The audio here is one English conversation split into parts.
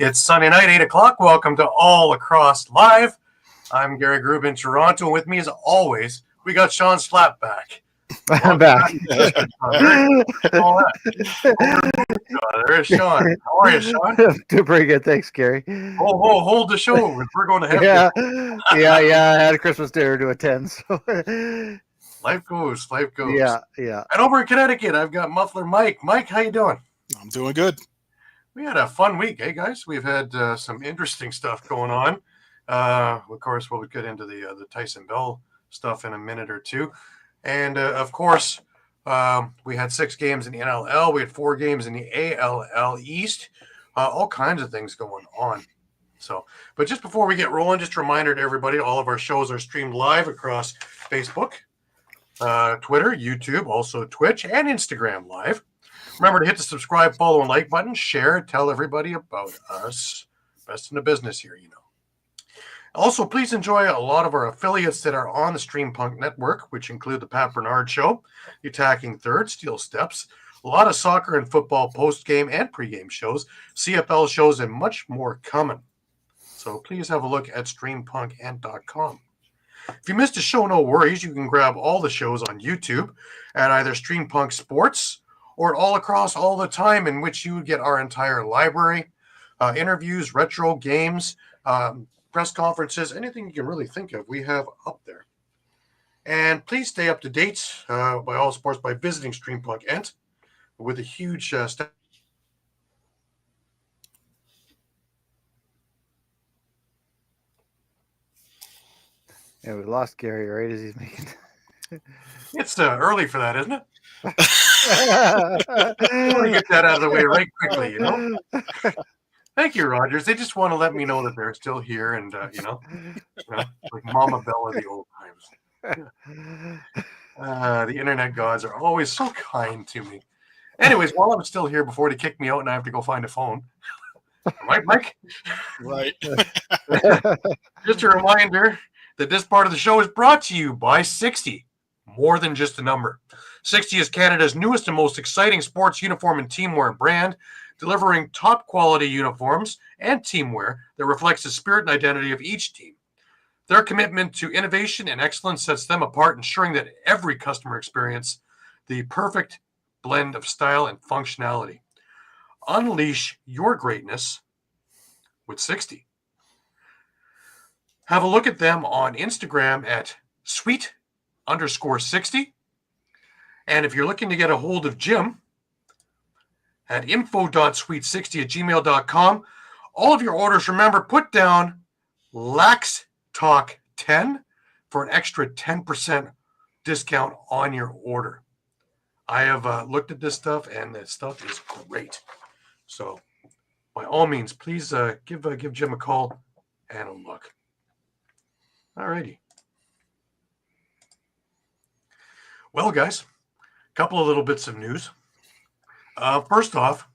It's Sunday night, 8 o'clock. Welcome to All Lacrosse Live. I'm Gary Groob in Toronto, and with me, as always, we got Shawn Slaght back. I'm back. There's Shawn. How are you, Shawn? Doing pretty good, thanks, Gary. Hold the show. We're going to have yeah. I had a Christmas dinner to attend. So. Life goes. Yeah. And over in Connecticut, I've got Muffler Mike. Mike, how you doing? I'm doing good. We had a fun week, eh, guys? We've had some interesting stuff going on. Of course, we'll get into the Tyson Bell stuff in a minute or two. And, of course, we had 6 games in the NLL. We had 4 games in the ALL East. All kinds of things going on. But just before we get rolling, just a reminder to everybody, all of our shows are streamed live across Facebook, Twitter, YouTube, also Twitch, and Instagram live. Remember to hit the subscribe, follow, and like button. Share, tell everybody about us. Best in the business here, you know. Also, please enjoy a lot of our affiliates that are on the Streampunk Network, which include the Pat Bernard Show, the Attacking Third, Steel Steps, a lot of soccer and football post-game and pre-game shows, CFL shows, and much more coming. So please have a look at streampunkentertainment.com. If you missed a show, no worries. You can grab all the shows on YouTube at either Streampunk Sports or All Across All the Time, in which you would get our entire library, interviews, retro games, press conferences, anything you can really think of, we have up there. And please stay up to date by all sports by visiting Streampunk Ent with a huge step. Yeah, we lost Gary, right? As he's making. It's early for that, isn't it? I want to get that out of the way right quickly, you know. Thank you, Rogers. They just want to let me know that they're still here, and like Mama Bell of the old times. The internet gods are always so kind to me. Anyways, while I'm still here, before they kick me out and I have to go find a phone, right, Mike? Right. Just a reminder that this part of the show is brought to you by 60. More than just a number. 60 is Canada's newest and most exciting sports uniform and teamwear brand, delivering top quality uniforms and teamwear that reflects the spirit and identity of each team. Their commitment to innovation and excellence sets them apart, ensuring that every customer experience the perfect blend of style and functionality. Unleash your greatness with 60. Have a look at them on Instagram at sweet_60. And if you're looking to get a hold of Jim, at info.sweet60@gmail.com. All of your orders, remember, put down Lax Talk 10 for an extra 10% discount on your order. I have looked at this stuff, and this stuff is great. So, by all means, please give Jim a call and a look. All righty. Well, guys, a couple of little bits of news. First off,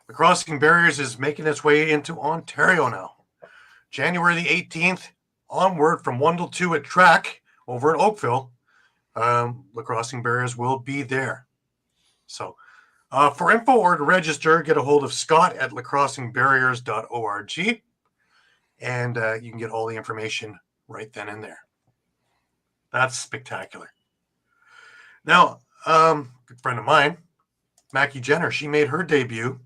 the Crossing Barriers is making its way into Ontario now. January the 18th onward from 1 till 2 at track over at Oakville, the Crossing Barriers will be there. So for info or to register, get a hold of Scott at lacrossingbarriers.org, and you can get all the information right then and there. That's spectacular. Now, a good friend of mine, Mackie Jenner, she made her debut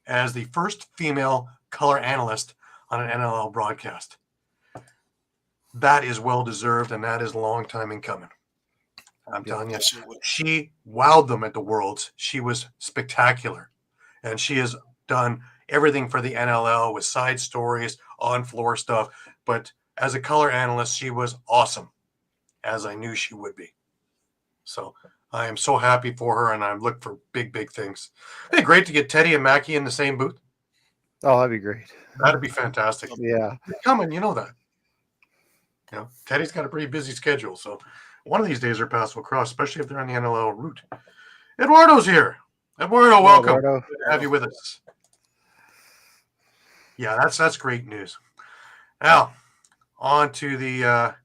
as the first female color analyst on an NLL broadcast. That is well-deserved, and that is a long time in coming. I'm telling you, she wowed them at the Worlds. She was spectacular, and she has done everything for the NLL with side stories, on-floor stuff. But as a color analyst, she was awesome, as I knew she would be. So I am so happy for her, and I look for big, big things. It'd be great to get Teddy and Mackie in the same booth. Oh, that'd be great. That'd be fantastic. Yeah. They're coming, you know that. You know, Teddy's got a pretty busy schedule, so one of these days our paths will cross, especially if they're on the NLL route. Eduardo's here. Eduardo, welcome. Eduardo. Good to have you with us. Yeah, that's great news. Now, on to the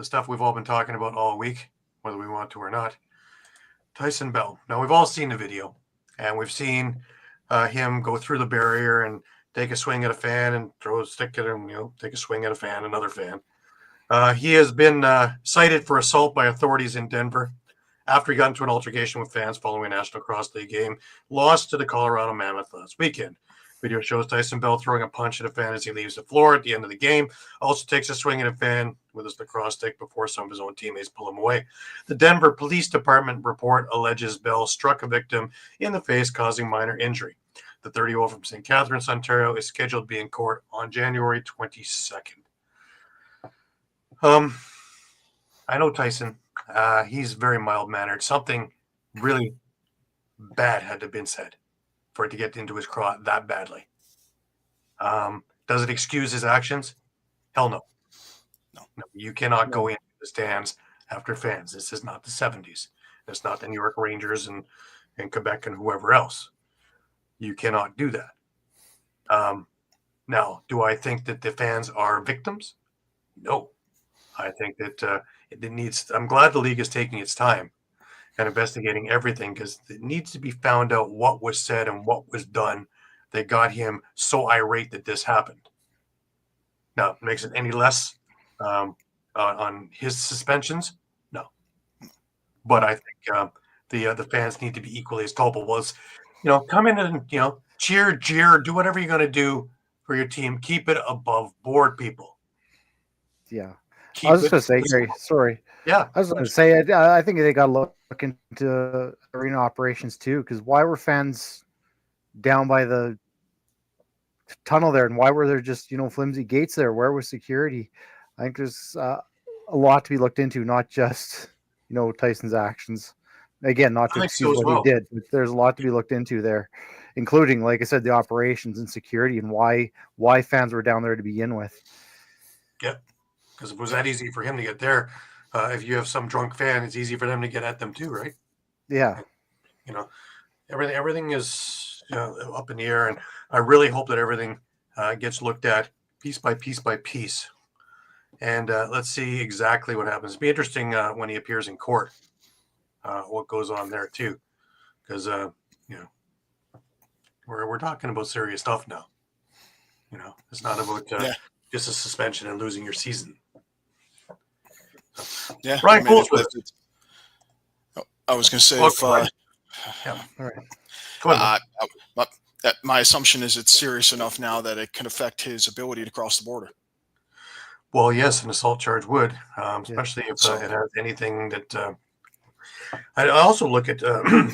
stuff we've all been talking about all week, whether we want to or not. Tyson Bell. Now, we've all seen the video, and we've seen him go through the barrier and take a swing at a fan and throw a stick at him, take a swing at a fan, another fan. He has been cited for assault by authorities in Denver after he got into an altercation with fans following a National Lacrosse League game, lost to the Colorado Mammoth last weekend. Video shows Tyson Bell throwing a punch at a fan as he leaves the floor at the end of the game. Also takes a swing at a fan with his lacrosse stick before some of his own teammates pull him away. The Denver Police Department report alleges Bell struck a victim in the face, causing minor injury. The 30-year-old from St. Catharines, Ontario, is scheduled to be in court on January 22nd. I know Tyson. He's very mild-mannered. Something really bad had to have been said for it to get into his craw that badly. Does it excuse his actions? Hell no. No. You cannot go into the stands after fans. This is not the 70s. It's not the New York Rangers and Quebec and whoever else. You cannot do that. Now, do I think that the fans are victims? No. I think that it needs. I'm glad the league is taking its time and investigating everything, because it needs to be found out what was said and what was done that got him so irate that this happened. Now, makes it any less on his suspensions? No. But I think the fans need to be equally as culpable as, come in and, cheer, jeer, do whatever you're going to do for your team. Keep it above board, people. Yeah. I was just going to say, Gary, sorry. Yeah. I was going to say, I think they got to look into arena operations too, because why were fans down by the tunnel there, and why were there just, flimsy gates there? Where was security? I think there's a lot to be looked into, not just, Tyson's actions. Again, not to excuse what he did, but there's a lot to be looked into there, including, like I said, the operations and security and why fans were down there to begin with. Yeah. Because if it was that easy for him to get there, if you have some drunk fan, it's easy for them to get at them too, right? Yeah. Everything is up in the air, and I really hope that everything gets looked at piece by piece by piece. And let's see exactly what happens. It'll be interesting when he appears in court, what goes on there too, because we're talking about serious stuff now. It's not about just a suspension and losing your season. Yeah, Ryan Poole's I was going to say, yeah. All right. Go ahead. My assumption is it's serious enough now that it can affect his ability to cross the border. Well, yes, an assault charge would, especially if it has anything that. I also look at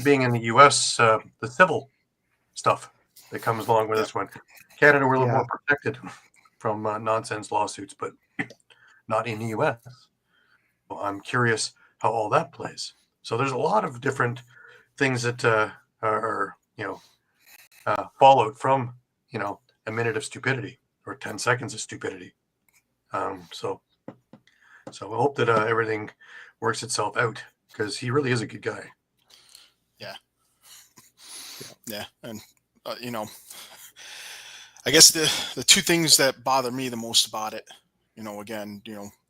being in the U.S., the civil stuff that comes along with this one. Canada, we're a little more protected from nonsense lawsuits, but not in the U.S. Well, I'm curious how all that plays. So there's a lot of different things that are fallout from a minute of stupidity or 10 seconds of stupidity. So I hope that everything works itself out, because he really is a good guy. Yeah, and I guess the two things that bother me the most about it, again,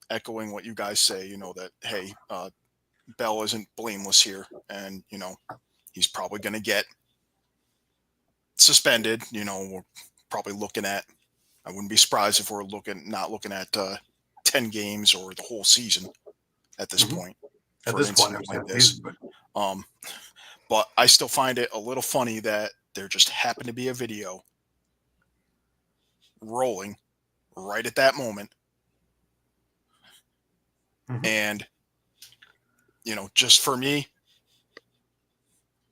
echoing what you guys say, that, hey, Bell isn't blameless here, and he's probably going to get suspended. We're probably looking at, I wouldn't be surprised if we're not looking at 10 games or the whole season at this point. At this point, like this. But I still find it a little funny that there just happened to be a video rolling right at that moment. And, just for me,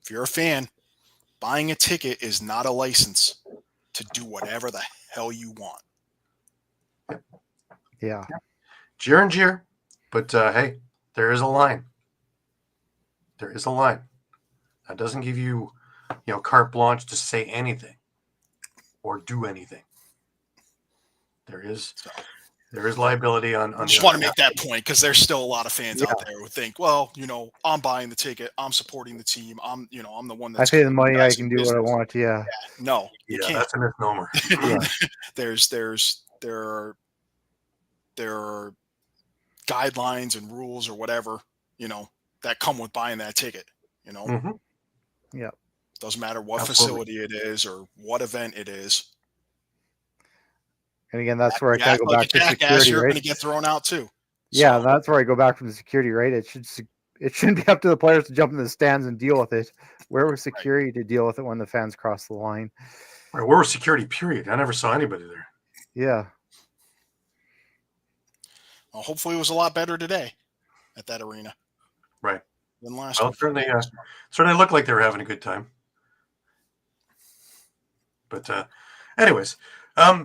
if you're a fan, buying a ticket is not a license to do whatever the hell you want. Yeah. Jeer and jeer. But, hey, there is a line. There is a line. That doesn't give you, carte blanche to say anything or do anything. There is liability on I just want to make that point, because there's still a lot of fans out there who think, well, I'm buying the ticket, I'm supporting the team, I'm the one that's. I pay the money, I can do what I want. Yeah. No, you can't. That's a misnomer. There are guidelines and rules or whatever, that come with buying that ticket. Yeah. Doesn't matter what Absolutely. facility it is or what event it is. And again, that's where I You kind act of go like back a to jackass, security, you're right? going to get thrown out too. Yeah, So, that's where I go back from the security, right? It shouldn't be up to the players to jump in the stands and deal with it. Where was right. security to deal with it when the fans cross the line? Right, where was security? Period. I never saw anybody there. Yeah. Well, hopefully it was a lot better today at that arena. Right. Than last Well, week. certainly looked like they were having a good time. But anyways,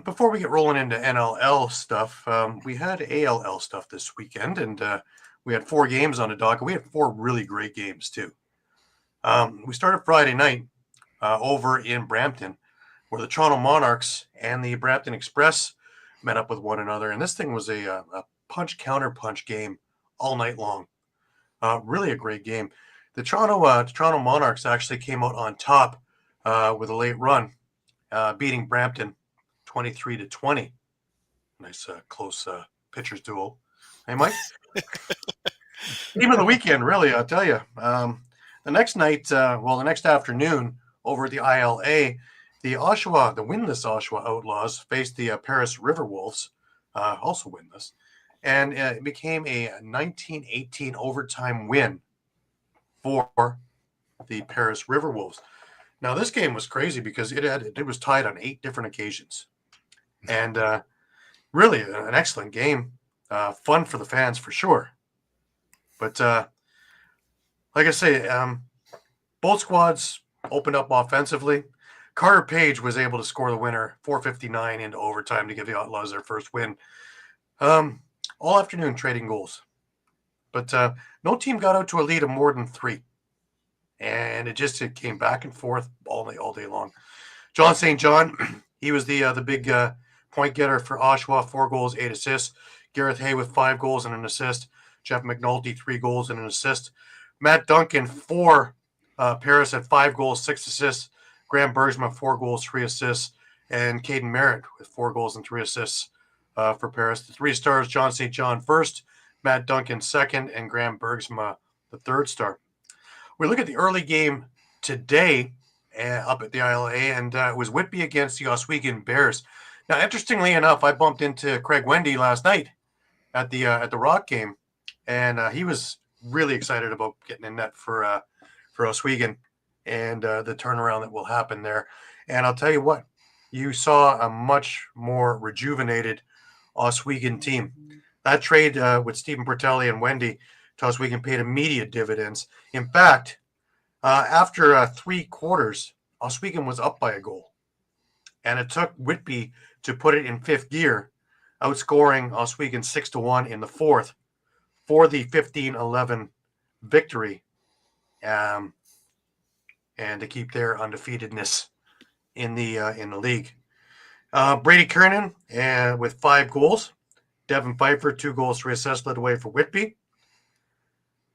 before we get rolling into NLL stuff, we had ALL stuff this weekend, and we had 4 games on the docket. We had 4 really great games too. We started Friday night over in Brampton, where the Toronto Monarchs and the Brampton Express met up with one another, and this thing was a punch counter punch game all night long. Really a great game. The Toronto Monarchs actually came out on top with a late run, beating Brampton 23-20. Nice close pitchers duel. Hey, Mike. Game of the weekend, really. I'll tell you. The next night, the next afternoon, over at the ILA, the winless Oshawa Outlaws faced the Paris River Wolves, also winless, and it became a 19-18 overtime win for the Paris River Wolves. Now, this game was crazy because it was tied on 8 different occasions, and really an excellent game, fun for the fans for sure. But like I say, both squads opened up offensively. Carter Page was able to score the winner, 4:59 into overtime to give the Outlaws their first win. All afternoon trading goals, but no team got out to a lead of more than 3. And it came back and forth all day long. John St. John, he was the big point getter for Oshawa, 4 goals, 8 assists. Gareth Hay with 5 goals and an assist. Jeff McNulty, 3 goals and an assist. Matt Duncan for Paris had 5 goals, 6 assists. Graham Bergsma, 4 goals, 3 assists. And Caden Merritt with 4 goals and 3 assists for Paris. The 3 stars, John St. John first, Matt Duncan second, and Graham Bergsma the 3rd star. We look at the early game today up at the ILA, and it was Whitby against the Oswego Bears. Now, interestingly enough, I bumped into Craig Wendy last night at the Rock game, and he was really excited about getting in net for Oswego and the turnaround that will happen there. And I'll tell you what, you saw a much more rejuvenated Oswego team. That trade with Stephen Bertelli and Wendy to Oswego paid immediate dividends. In fact, after 3 quarters, Oswego was up by a goal. And it took Whitby to put it in 5th gear, outscoring Oswego 6-1 in the 4th for the 15-11 victory, and to keep their undefeatedness in the league. Brady Kernan with 5 goals. Devin Pfeiffer, 2 goals, 3 assists, led the way for Whitby.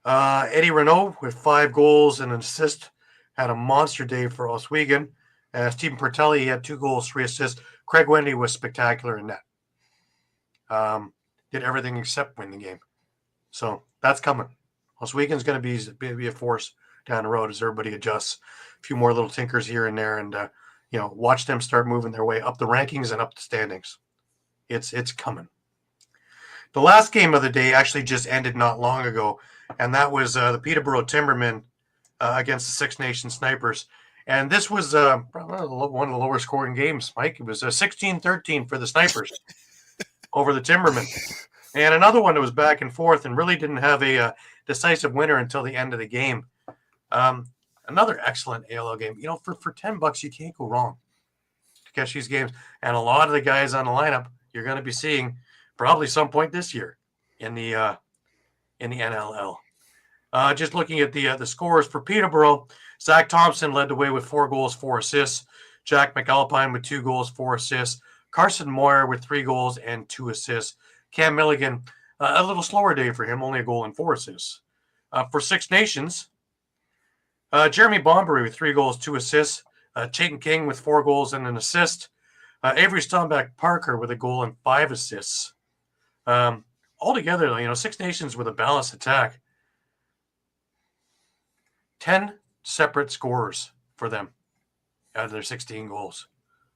Eddie Renault with 5 goals and an assist had a monster day for Oswego. Stephen Pertelli had 2 goals, 3 assists. Craig Wendy was spectacular in net. Did everything except win the game. So that's coming. Oswego's going to be a force down the road as everybody adjusts. A few more little tinkers here and there, and watch them start moving their way up the rankings and up the standings. It's coming. The last game of the day actually just ended not long ago, and that was the Peterborough Timbermen against the Six Nations Snipers. And this was probably one of the lower scoring games, Mike. It was 16-13 for the Snipers over the Timbermen. And another one that was back and forth and really didn't have a decisive winner until the end of the game. Another excellent ALL game. For $10, you can't go wrong to catch these games. And a lot of the guys on the lineup you're going to be seeing probably some point this year in the NLL. Just looking at the scores for Peterborough, Zach Thompson led the way with 4 goals, 4 assists. Jack McAlpine with 2 goals, 4 assists. Carson Moyer with 3 goals and 2 assists. Cam Milligan, a little slower day for him, only a goal and 4 assists. For Six Nations, Jeremy Bombery with 3 goals, 2 assists. Chayton King with 4 goals and an assist. Avery Stomback Parker with a goal and 5 assists. Altogether, Six Nations with a balanced attack. 10 separate scorers for them out of their 16 goals.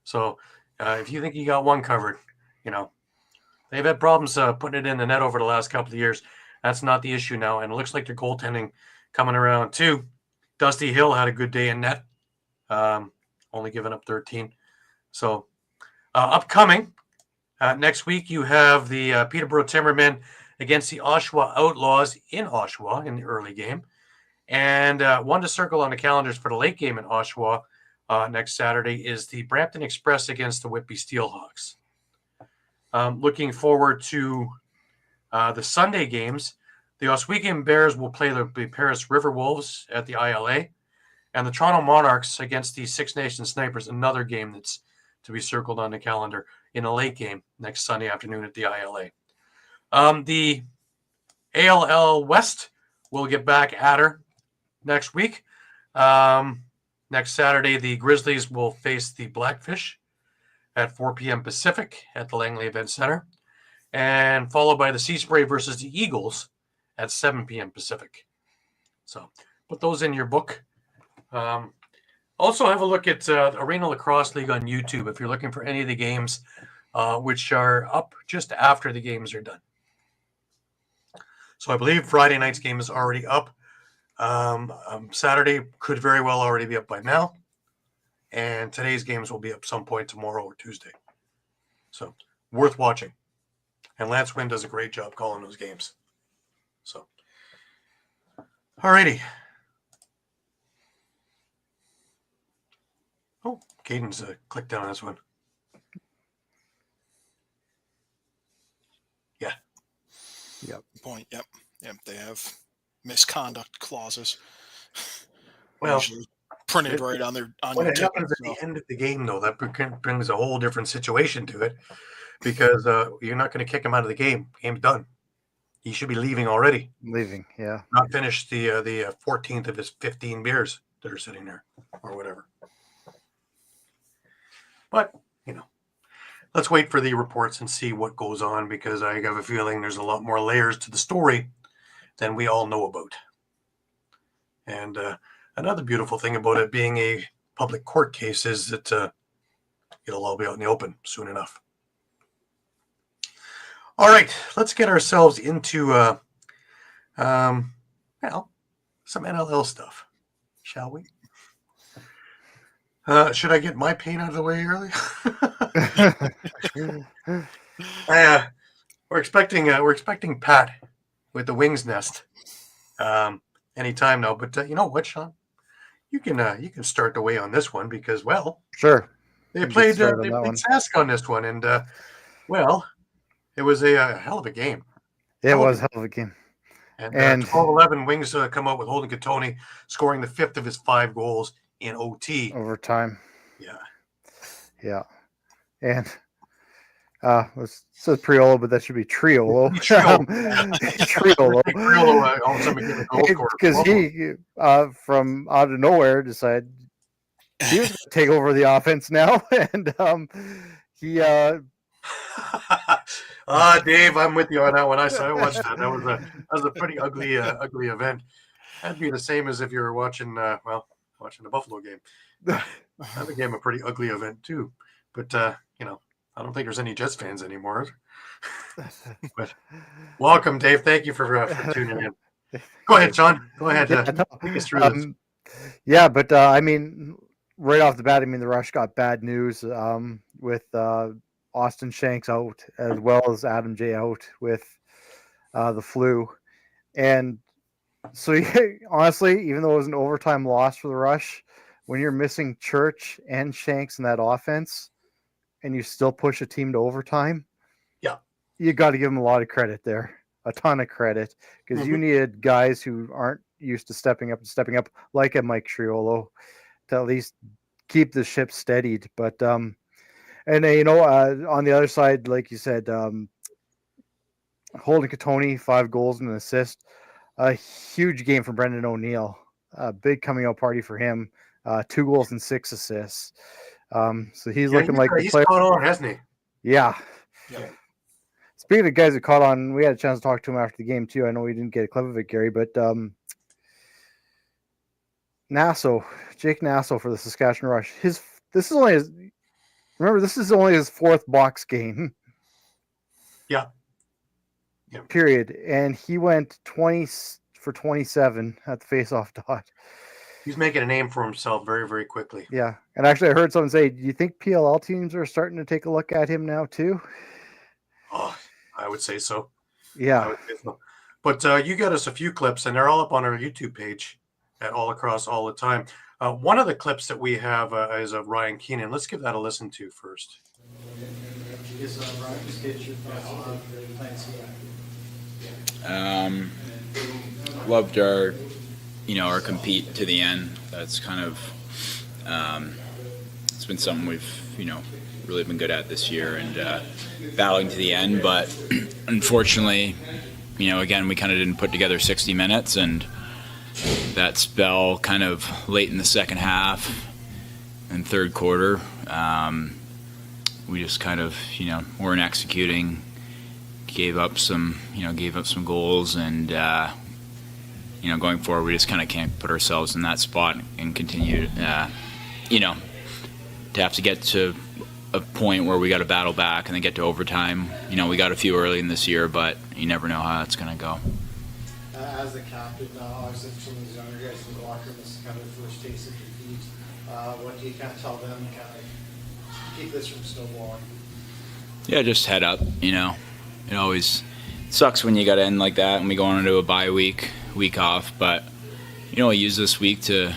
So if you think you got one covered, they've had problems putting it in the net over the last couple of years. That's not the issue now. And it looks like their goaltending coming around too. Dusty Hill had a good day in net, only giving up 13. So upcoming next week, you have the Peterborough Timbermen against the Oshawa Outlaws in Oshawa in the early game. And one to circle on the calendars for the late game in Oshawa next Saturday is the Brampton Express against the Whitby Steelhawks. Looking forward to the Sunday games. The Oswego Bears will play the Paris River Wolves at the ILA, and the Toronto Monarchs against the Six Nations Snipers, another game that's to be circled on the calendar in a late game next Sunday afternoon at the ILA. The ALL West will get back at her next week. Next Saturday, the Grizzlies will face the Blackfish at 4 p.m. Pacific at the Langley Event Center, and followed by the Sea Spray versus the Eagles at 7 p.m. Pacific. So put those in your book. Also have a look at Arena Lacrosse League on YouTube if you're looking for any of the games which are up just after the games are done. So I believe Friday night's game is already up. Saturday could very well already be up by now. And today's games will be up some point tomorrow or Tuesday. So worth watching. And Lance Wynn does a great job calling those games. So, alrighty. Oh, Caden's clicked on this one. Yeah. Yep. Point. Yep. They have misconduct clauses. Well, usually printed right on their on when your it ticket. happens at the end of the game, though, that brings a whole different situation to it, because you're not going to kick him out of the game. Game's done. He should be leaving already. Leaving, yeah. Not finished the 14th of his 15 beers that are sitting there, or whatever. But let's wait for the reports and see what goes on, because I have a feeling there's a lot more layers to the story than we all know about. And another beautiful thing about it being a public court case is that it'll all be out in the open soon enough. All right, let's get ourselves into some NLL stuff, shall we? Should I get my pain out of the way early? We're expecting Pat with the Wings Nest anytime now. But you know what, Shawn? You can start the way on this one, because Sure. they played Sask on this one, and it was a hell of a game. It was a hell of a game. And 12-11 Wings come out with Holden Katoni scoring the 5th of his 5 goals in OT. Overtime. Yeah. Yeah. And it says Priolo, but that should be Triolo. Triolo. Because he, from out of nowhere, decided he was going to take over the offense now. And he... Dave, I'm with you on that one. I watched that. That was a pretty ugly event. That'd be the same as if you were watching the Buffalo game. That became a pretty ugly event too. But I don't think there's any Jets fans anymore. But welcome, Dave. Thank you for tuning in. Go ahead, Shawn. Go ahead. Take us through this. Yeah, but right off the bat, the Rush got bad news with Austin Shanks out, as well as Adam J out with the flu. And so honestly, even though it was an overtime loss for the Rush, when you're missing Church and Shanks in that offense and you still push a team to overtime, you got to give them a lot of credit there, a ton of credit, because you needed guys who aren't used to stepping up, like a Mike Triolo, to at least keep the ship steadied. But on the other side, like you said, Holden Katoni, 5 goals and an assist. A huge game for Brendan O'Neill. A big coming out party for him. 2 goals and 6 assists. So he's looking like the player. He's caught on, hasn't he? Yeah. Speaking of guys that caught on, we had a chance to talk to him after the game too. I know we didn't get a clip of it, Gary, but Nasso, Jake Nasso for the Saskatchewan Rush. This is only his. Remember, this is only his 4th box game. Yeah. Period. And he went 20 for 27 at the faceoff dot. He's making a name for himself very, very quickly. Yeah. And actually, I heard someone say, do you think PLL teams are starting to take a look at him now, too? Oh, I would say so. Yeah. I would say so. But you got us a few clips, and they're all up on our YouTube page at All Across All the Time. One of the clips that we have is of Ryan Keenan. Let's give that a listen to first. Loved our, our compete to the end. That's kind of, it's been something we've, really been good at this year, and battling to the end. But unfortunately, again, we kind of didn't put together 60 minutes, and that spell kind of late in the second half and third quarter, we just kind of, weren't executing, gave up some goals, and going forward, we just kind of can't put ourselves in that spot and continue, to have to get to a point where we got to battle back and then get to overtime. We got a few early in this year, but you never know how it's going to go. As the captain, obviously for some of these younger guys in the locker room, this is kind of their first taste of defeat. What do you kind of tell them to kind of keep this from snowballing? Yeah, just head up. It always sucks when you got to end like that and we go on into a bye week off. But I use this week to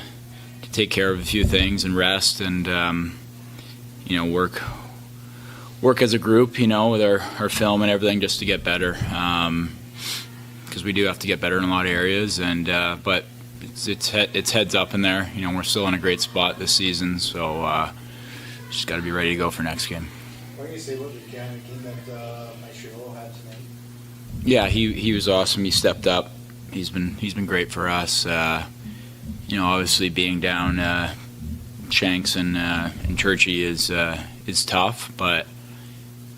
take care of a few things and rest and work as a group. With our film and everything just to get better. Because we do have to get better in a lot of areas, and but it's heads up in there. We're still in a great spot this season, so just got to be ready to go for next game. What can you say about the game that Maestro had tonight? Yeah, he was awesome. He stepped up. He's been great for us. Obviously being down Shanks and Churchy is tough, but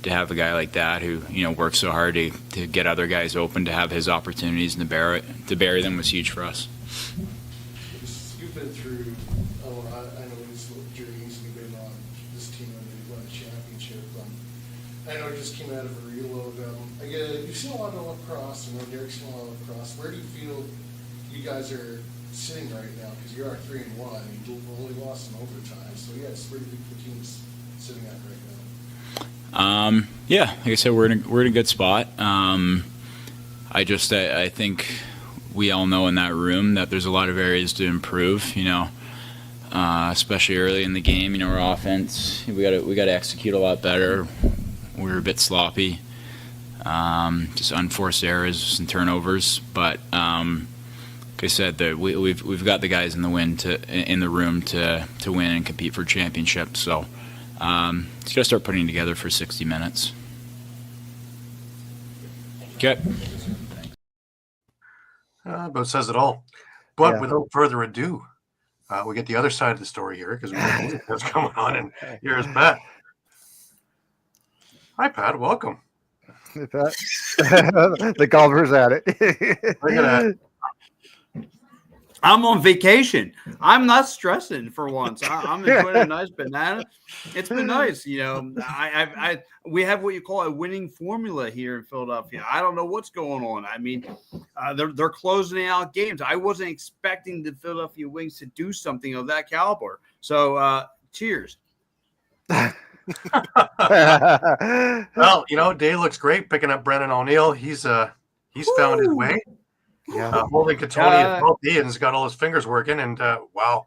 to have a guy like that who works so hard to get other guys open, to have his opportunities and to bury them was huge for us. You've been through a lot. I know these journeys you've been on this team when they won the championship. I know you just came out of a reload. You've seen a lot of lacrosse, and Derek's seen a lot of lacrosse. Where do you feel you guys are sitting right now? Because you are 3-1. You only lost in overtime, so yeah, it's pretty good for teams sitting at right now. Yeah, like I said, we're in a good spot. I think we all know in that room that there's a lot of areas to improve. Especially early in the game. Our offense, we got to execute a lot better. We were a bit sloppy, just unforced errors and turnovers. But like I said, we've got the guys in the room to win and compete for championships. So. Just got to start putting together for 60 minutes. Okay. About says it all. But without further ado, we get the other side of the story here because we know what's going on. And here's Pat. Hi, Pat. Welcome. The golfer's at it. Look at that. I'm on vacation. I'm not stressing for once. I'm enjoying a nice banana. It's been nice, we have what you call a winning formula here in Philadelphia. I don't know what's going on. I mean, they're closing out games. I wasn't expecting the Philadelphia Wings to do something of that caliber. So, cheers. Well, Day looks great picking up Brennan O'Neill. He's found his way. Yeah, holding Katoni at both ends, got all his fingers working, and wow.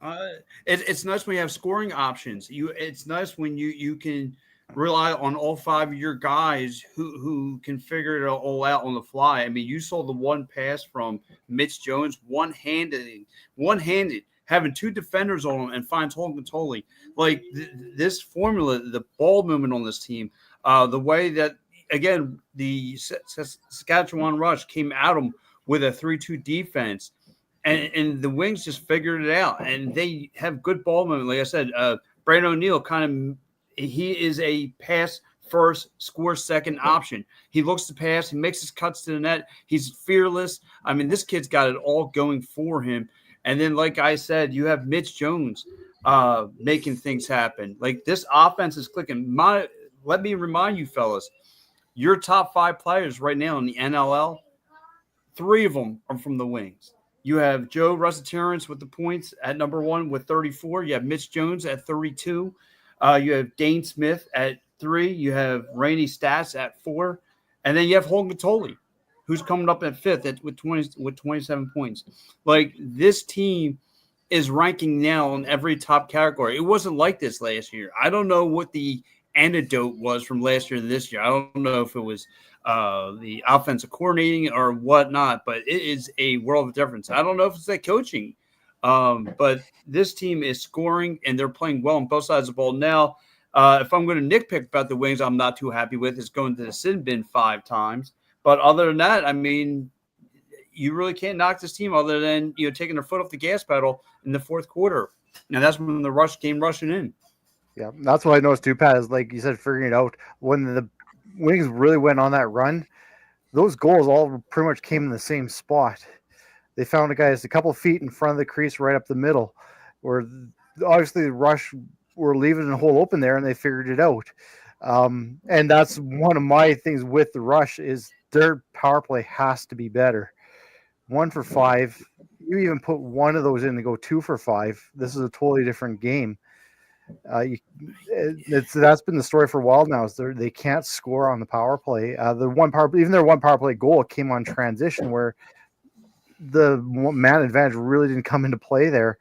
It's nice when you have scoring options. It's nice when you can rely on all 5 of your guys who can figure it all out on the fly. I mean, you saw the one pass from Mitch Jones, one-handed, having 2 defenders on him and finds Holden Katoli. Like this formula, the ball movement on this team, the way that again the Saskatchewan Rush came at them with a 3-2 defense, and the Wings just figured it out, and they have good ball movement. Like I said, Brandon O'Neill he is a pass first, score second option. He looks to pass, he makes his cuts to the net. He's fearless. I mean, this kid's got it all going for him. And then, like I said, you have Mitch Jones making things happen. Like, this offense is clicking. Let me remind you, fellas, your top 5 players right now in the NLL, 3 of them are from the wings. You have Joe Russell-Terrence with the points at number 1 with 34. You have Mitch Jones at 32. You have Dane Smith at 3. You have Rainey Stats at 4. And then you have Holden Tolley, who's coming up at 5th with 27 points. Like, this team is ranking now in every top category. It wasn't like this last year. I don't know what the antidote was from last year to this year. I don't know if it was the offensive coordinating or whatnot, but it is a world of difference. I don't know if it's that coaching, but this team is scoring and they're playing well on both sides of the ball. Now, if I'm going to nitpick about the Wings, I'm not too happy with is going to the sin bin 5 times. But other than that, I mean, you really can't knock this team other than, you know, taking their foot off the gas pedal in the 4th quarter. And that's when the rush came rushing in. Yeah, that's what I noticed too, Pat, is like you said, figuring it out. When the Wings really went on that run, those goals all pretty much came in the same spot. They found a guy that's a couple feet in front of the crease right up the middle, where obviously the rush were leaving a hole open there and they figured it out. And that's one of my things with the rush is their power play has to be better. 1 for 5. You even put one of those in to go 2 for 5. This is a totally different game. That's been the story for a while now. Is they can't score on the power play. Even their one power play goal came on transition where the man advantage really didn't come into play there.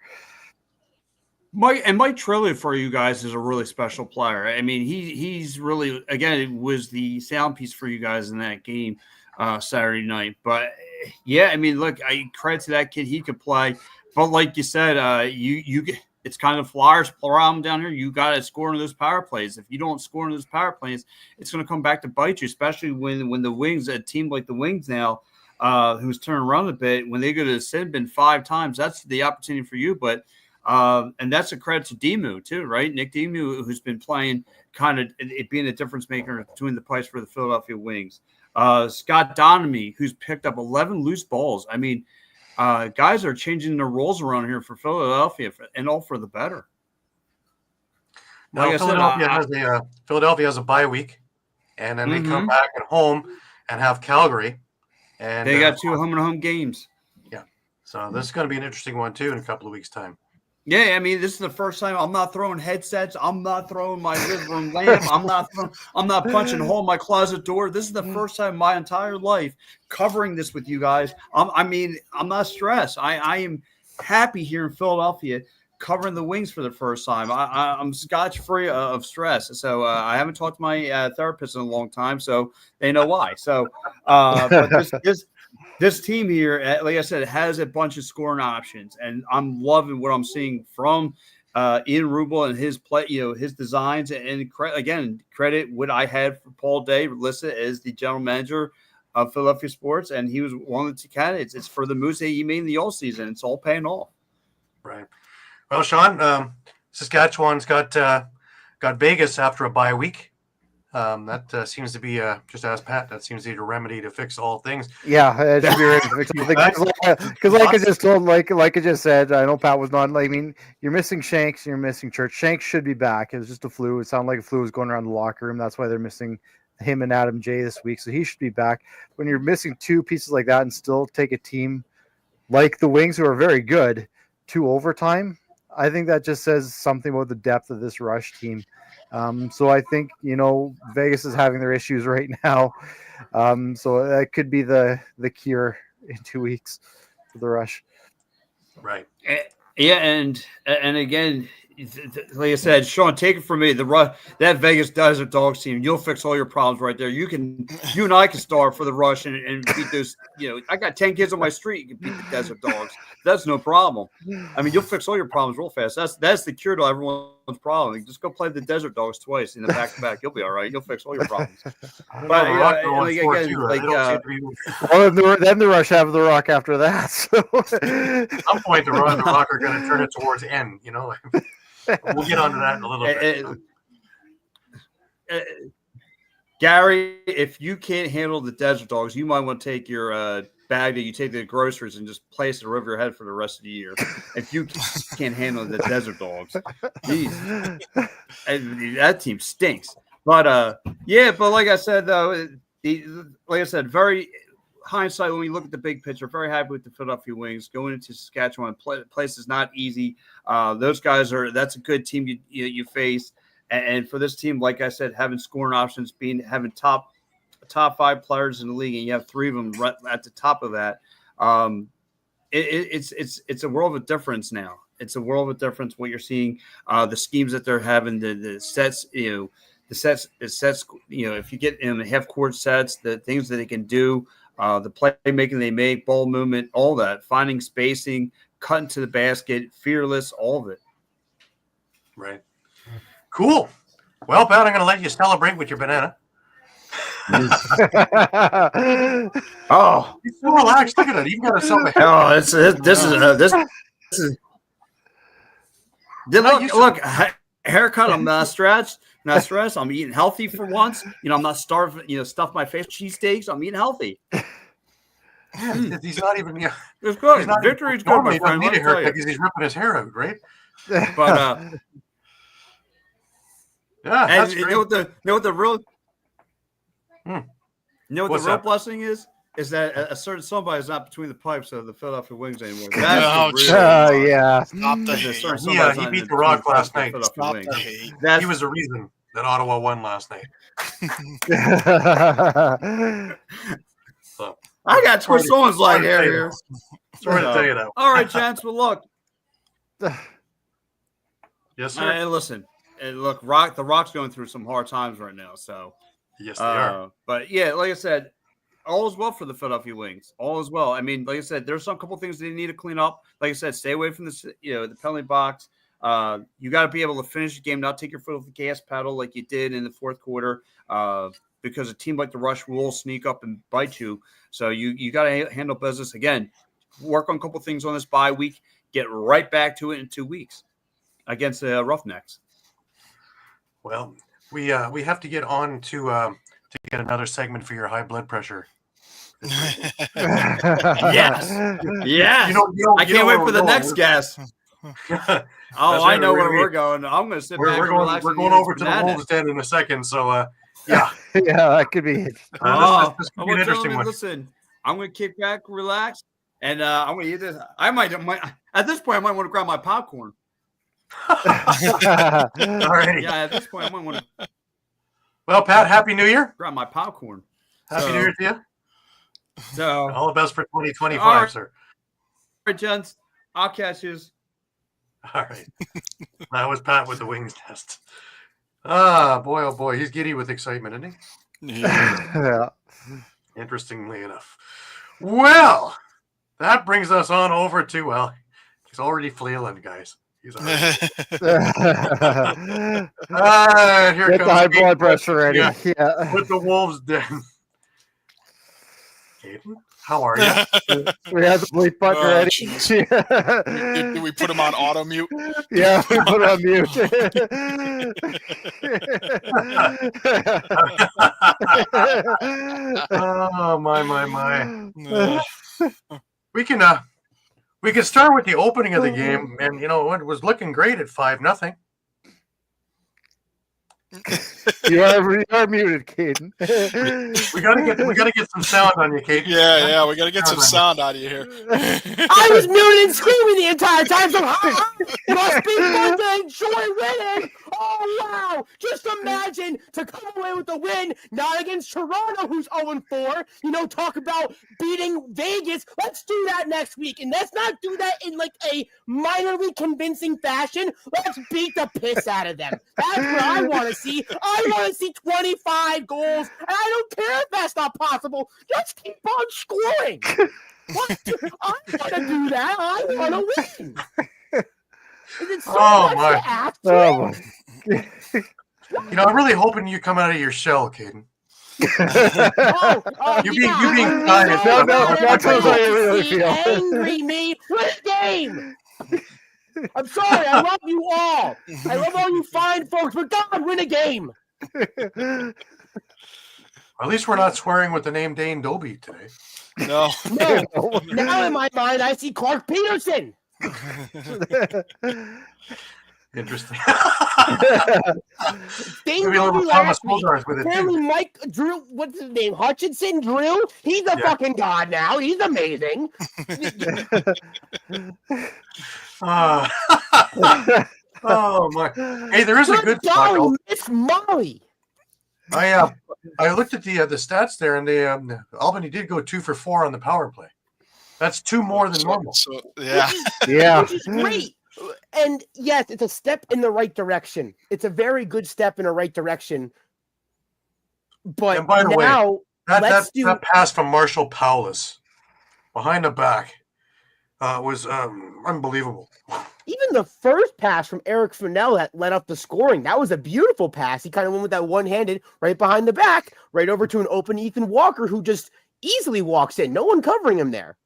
Mike Trillia for you guys is a really special player. I mean, he's really, again, it was the sound piece for you guys in that game Saturday night. But yeah, I mean, look, I credit to that kid. He could play, but like you said, you it's kind of Flyers problem down here. You got to score in those power plays. If you don't score in those power plays, it's going to come back to bite you, especially when the Wings, a team like the Wings now, who's turning around a bit, when they go to the sin bin 5 times, that's the opportunity for you. But and that's a credit to Demu too, right? Nick Demu, who's been playing kind of it being a difference maker between the pipes for the Philadelphia Wings. Scott Donamy, who's picked up 11 loose balls. I mean, guys are changing their roles around here for Philadelphia, and all for the better. Now, Like Philadelphia has a bye week, and then they come back at home and have Calgary. And they got 2 home-and-home games. Yeah, so this is going to be an interesting one too in a couple of weeks' time. Yeah, I mean, this is the first time I'm not throwing headsets. I'm not throwing my living room lamp. I'm not punching a hole in my closet door. This is the first time in my entire life covering this with you guys. I'm not stressed. I am happy here in Philadelphia covering the Wings for the first time. I'm scotch-free of stress. So I haven't talked to my therapist in a long time, so they know why. So, but this team here, like I said, has a bunch of scoring options, and I'm loving what I'm seeing from Ian Rubel and his play, his designs. And credit what I had for Paul Day listed as the general manager of Philadelphia Sports, and he was one of the 2 candidates. It's for the moves that he made in the all season. It's all paying off. Right. Well, Shawn, Saskatchewan's got Vegas after a bye week. That seems to be just as Pat. That seems to be a remedy to fix all things. Yeah, it should be ready to fix everything. Because like I just told, like I just said, I know Pat was not. I mean, you're missing Shanks, you're missing Church. Shanks should be back. It was just a flu. It sounded like a flu was going around the locker room. That's why they're missing him and Adam J this week. So he should be back. When you're missing 2 pieces like that and still take a team like the Wings, who are very good, to overtime, I think that just says something about the depth of this rush team. So I think, Vegas is having their issues right now. So that could be the cure in 2 weeks for the rush. Right. Yeah. And again, like I said, Shawn, take it from me. That Vegas Desert Dogs team, you'll fix all your problems right there. You and I can start for the rush and beat those. I got 10 kids on my street. You can beat the Desert Dogs. That's no problem. I mean, you'll fix all your problems real fast. That's the cure to everyone's problem. Just go play the Desert Dogs twice in the back-to-back. You'll be all right. You'll fix all your problems. But then the rush have the Rock after that. So at some point, the Rock are going to turn it towards N. We'll get onto that in a little bit. Gary, if you can't handle the Desert Dogs, you might want to take your bag that you take to the groceries and just place it over your head for the rest of the year. If you can't handle the desert dogs, geez, that team stinks. But yeah, but like I said, though, like I said, very hindsight when we look at the big picture, very happy with the Philadelphia Wings going into Saskatchewan. Place is not easy. Those guys that's a good team you face, and for this team, like I said, having scoring options, having top 5 players in the league, and you have 3 of them right at the top of that. It's a world of difference now. It's a world of difference. What you're seeing, the schemes that they're having, the sets, the sets, if you get in the half court sets, the things that they can do, the playmaking they make, ball movement, all that, finding spacing, cutting to the basket, fearless, all of it. Right. Cool. Well, Pat, I'm going to let you celebrate with your banana. Oh, he's so relaxed. Look at it. Even got himself a haircut. Oh, this is. Look, haircut. I'm not stressed. I'm eating healthy for once. I'm not starving. Stuff my face cheesesteaks. I'm eating healthy. He's not even. It's good. Victory's good, my friend. He doesn't need a haircut because he's ripping his hair out, right? But yeah, that's and great. you know what the real. What's real that? blessing is that a certain somebody is not between the pipes of the Philadelphia Wings anymore. Yeah. Stop the hate. He beat the Rock last night. Stop the hate. He was the reason that Ottawa won last night. So, I got someone's light hair here. Sorry to tell you that. All right, gents. Well, look. Yes, sir. And listen, and look, the Rock's going through some hard times right now. So, yes, they are. But yeah, like I said, all is well for the Philadelphia Wings. All is well. I mean, like I said, there's some couple things they need to clean up. Like I said, stay away from the penalty box. You got to be able to finish the game, not take your foot off the gas pedal like you did in the fourth quarter. Because a team like the Rush will sneak up and bite you. So you got to handle business again. Work on a couple things on this bye week. Get right back to it in 2 weeks against the Roughnecks. Well, we have to get on to get another segment for your high blood pressure. Yes. I can't wait for the next guest. I know where we're going. I'm going to sit back and relax. We're going over to the Wolves Den in a second. So, yeah. Yeah, that could be. This could be an interesting one. Listen, I'm going to kick back, relax, and I'm going to eat this. I might at this point, I might want to grab my popcorn. All right. Yeah, at this point, I might want to. Well, Pat, Happy New Year. Grab my popcorn. Happy New Year to you. So, all the best for 2025, right. sir. All right, gents. I'll catch you. All right. That was Pat with the Wings test. Oh boy. He's giddy with excitement, isn't he? Yeah. Interestingly enough. Well, that brings us on over to, he's already flailing, guys. He's already. Here Get comes the high blood pressure ready. Yeah. Yeah. With the Wolves Den. Caden, how are you? We have the bleep button ready. Did we put him on auto mute? Yeah, we put it on mute. Oh my. We can start with the opening of the game, and it was looking great at 5-0. You are muted, Caden. We gotta get some sound on you, Caden. Yeah, we gotta get some sound out of you here. I was muted and screaming the entire time, so it must be fun to enjoy winning. Oh wow! Just imagine to come away with a win, not against Toronto, who's 0-4. Talk about beating Vegas. Let's do that next week, and let's not do that in like a minorly convincing fashion. Let's beat the piss out of them. That's what I want to see. I want to see 25 goals, and I don't care if that's not possible. Just keep on scoring. What? I want to do that. I want to win. Is it so much to ask for? I'm really hoping you come out of your shell, Caden. You being quiet. No, that's how I really feel. Angry me. Win a game. I'm sorry. I love you all. I love all you fine folks, but God, win a game. At least we're not swearing with the name Dane Doby today. No. No. Now in my mind, I see Clark Peterson. Interesting. Thing Maybe a told little me Thomas last week. Muldarth with it Apparently, too. Mike Drew, what's his name? Hutchinson Drew. He's a fucking god now. He's amazing. Oh my! Hey, there is a good spot. golly, Miss Molly. I looked at the stats there, and they Albany did go 2 for 4 on the power play. That's 2 more than normal. So, yeah. Yeah. Which is great. And yes, it's a step in the right direction. It's a very good step in the right direction. But And by the way, now that pass from Marshall Paulus behind the back was unbelievable. even the first pass from Eric Fennell that led up the scoring, that was a beautiful pass. He kind of went with that one-handed right behind the back, right over to an open Ethan Walker, who just easily walks in. No one covering him there.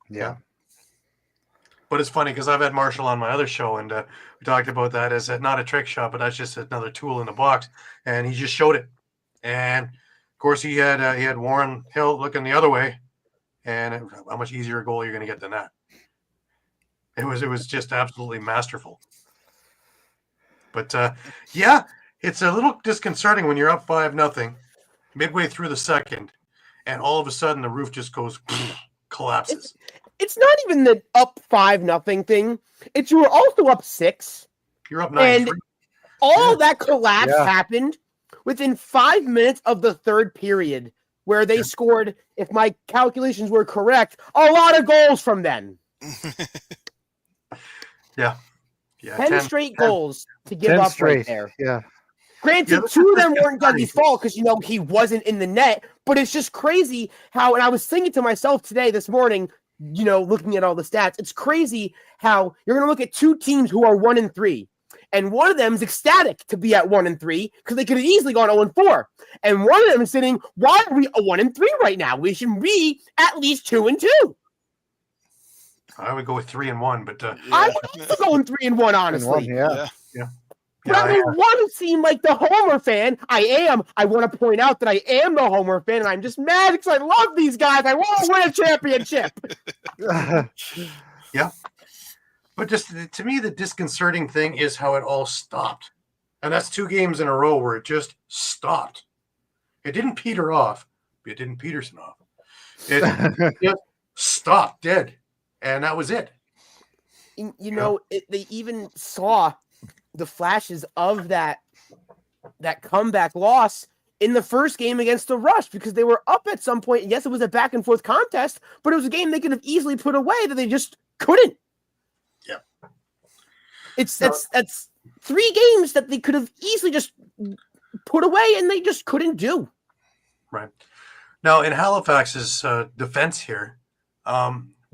Yeah. But it's funny because I've had Marshall on my other show, and we talked about that as not a trick shot, but that's just another tool in the box, and he just showed it. And of course, he had Warren Hill looking the other way, and how much easier a goal you're going to get than that? It was just absolutely masterful. But yeah, it's a little disconcerting when you're up 5-0 midway through the second, and all of a sudden the roof just goes collapses. It's not even the up 5-0 thing. It's you were also up 6. You're up 9-3. And all that collapse happened within 5 minutes of the third period, where they scored, if my calculations were correct, a lot of goals from then. Yeah. 10 straight goals to give up right there. Yeah. Granted, 2 of them weren't Dougie's fault because, he wasn't in the net. But it's just crazy how, and I was thinking to myself this morning, looking at all the stats, it's crazy how you're going to look at 2 teams who are 1-3. And one of them is ecstatic to be at 1-3 because they could have easily gone 0-4. And one of them is sitting, why are we 1-3 right now? We should be at least 2-2. I would go with 3-1, but I would also go 3-1, honestly. Yeah. But I don't want to seem like the Homer fan. I want to point out that I am the Homer fan, and I'm just mad because I love these guys. I want to win a championship. Yeah. But just to me, the disconcerting thing is how it all stopped. And that's 2 games in a row where it just stopped. It didn't peter off. It didn't Peterson off. It just stopped dead. And that was it. They even saw the flashes of that comeback loss in the first game against the Rush because they were up at some point. Yes, it was a back and forth contest, but it was a game they could have easily put away that they just couldn't. Yeah. That's 3 games that they could have easily just put away and they just couldn't do. Right. Now, in Halifax's defense here,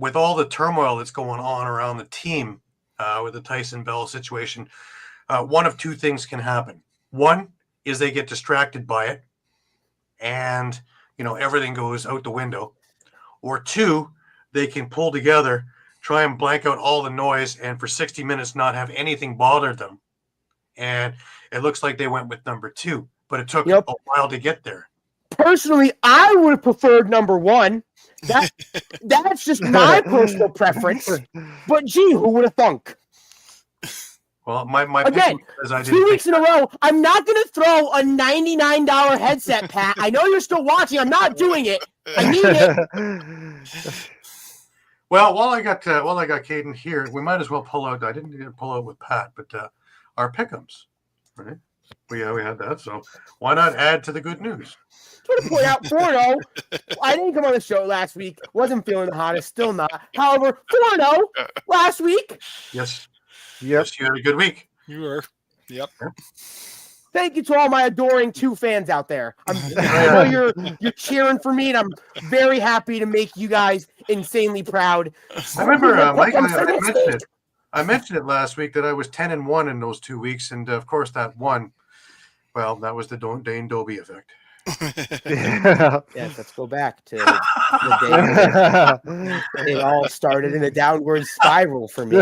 with all the turmoil that's going on around the team with the Tyson Bell situation, one of 2 things can happen. One is they get distracted by it and, everything goes out the window. Or 2, they can pull together, try and blank out all the noise, and for 60 minutes not have anything bother them. And it looks like they went with number 2, but it took a while to get there. Personally, I would have preferred number 1. That's just my personal preference. But gee, who would have thunk? Well, my again, 2 weeks in a row. I'm not going to throw a $99 headset, Pat. I know you're still watching. I'm not doing it. I need it. Well, while I got Caden here, we might as well pull out. I didn't get to pull out with Pat, but our pick'ems, right? We had that, so why not add to the good news? I want to point out 4-0. I didn't come on the show last week. Wasn't feeling the hottest. Still not. However, 4-0 last week. Yes. Yep. Yes, you had a good week. You were. Yep. Thank you to all my adoring 2 fans out there. I know you're cheering for me, and I'm very happy to make you guys insanely proud. I remember, Mike, I mentioned it last week that I was 10-1 in those 2 weeks, and of course that one. Well, that was the Dane Dobie effect. Yes, let's go back to the day it all started in a downward spiral for me.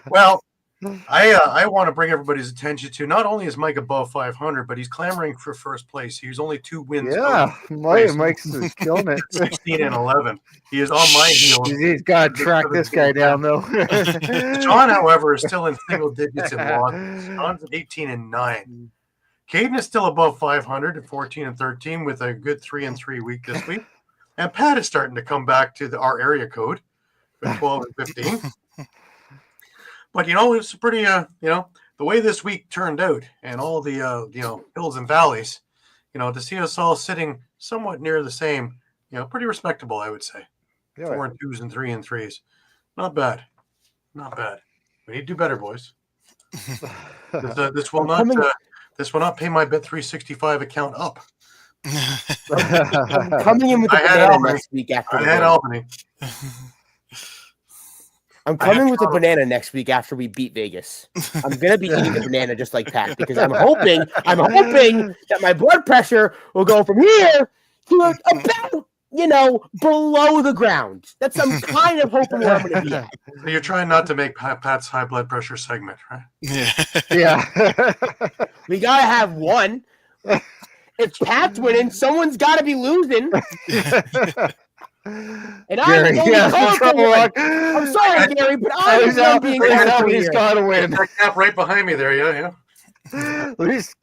Well, I want to bring everybody's attention to not only is Mike above 500, but he's clamoring for first place. He's only 2 wins. Yeah, Mike's killing it. 16 and 11. He is on my heels. He's got to track this guy down, though. Shawn, however, is still in single digits in losses. Shawn's at 18 and 9. Caden is still above 500 at 14 and 13 with a good 3-3 week this week. And Pat is starting to come back to our area code with 12 and 15. But, it's pretty, the way this week turned out and all the, hills and valleys, to see us all sitting somewhat near the same, pretty respectable, I would say. 4 and 2s and 3 and 3s. Not bad. Not bad. We need to do better, boys. This will not pay my Bet365 account up. I'm coming in with the banana next week after I had Albany. I'm coming with a banana next week after we beat Vegas. I'm gonna be eating the banana just like Pat because I'm hoping that my blood pressure will go from here to about below the ground. That's some kind of hoping where I'm gonna be at. So you're trying not to make Pat's high blood pressure segment, right? Yeah. We gotta have one. If Pat's winning, someone's gotta be losing. And I'm I'm sorry, Gary, but I'm being He's got to win. That cap right behind me there, yeah. At least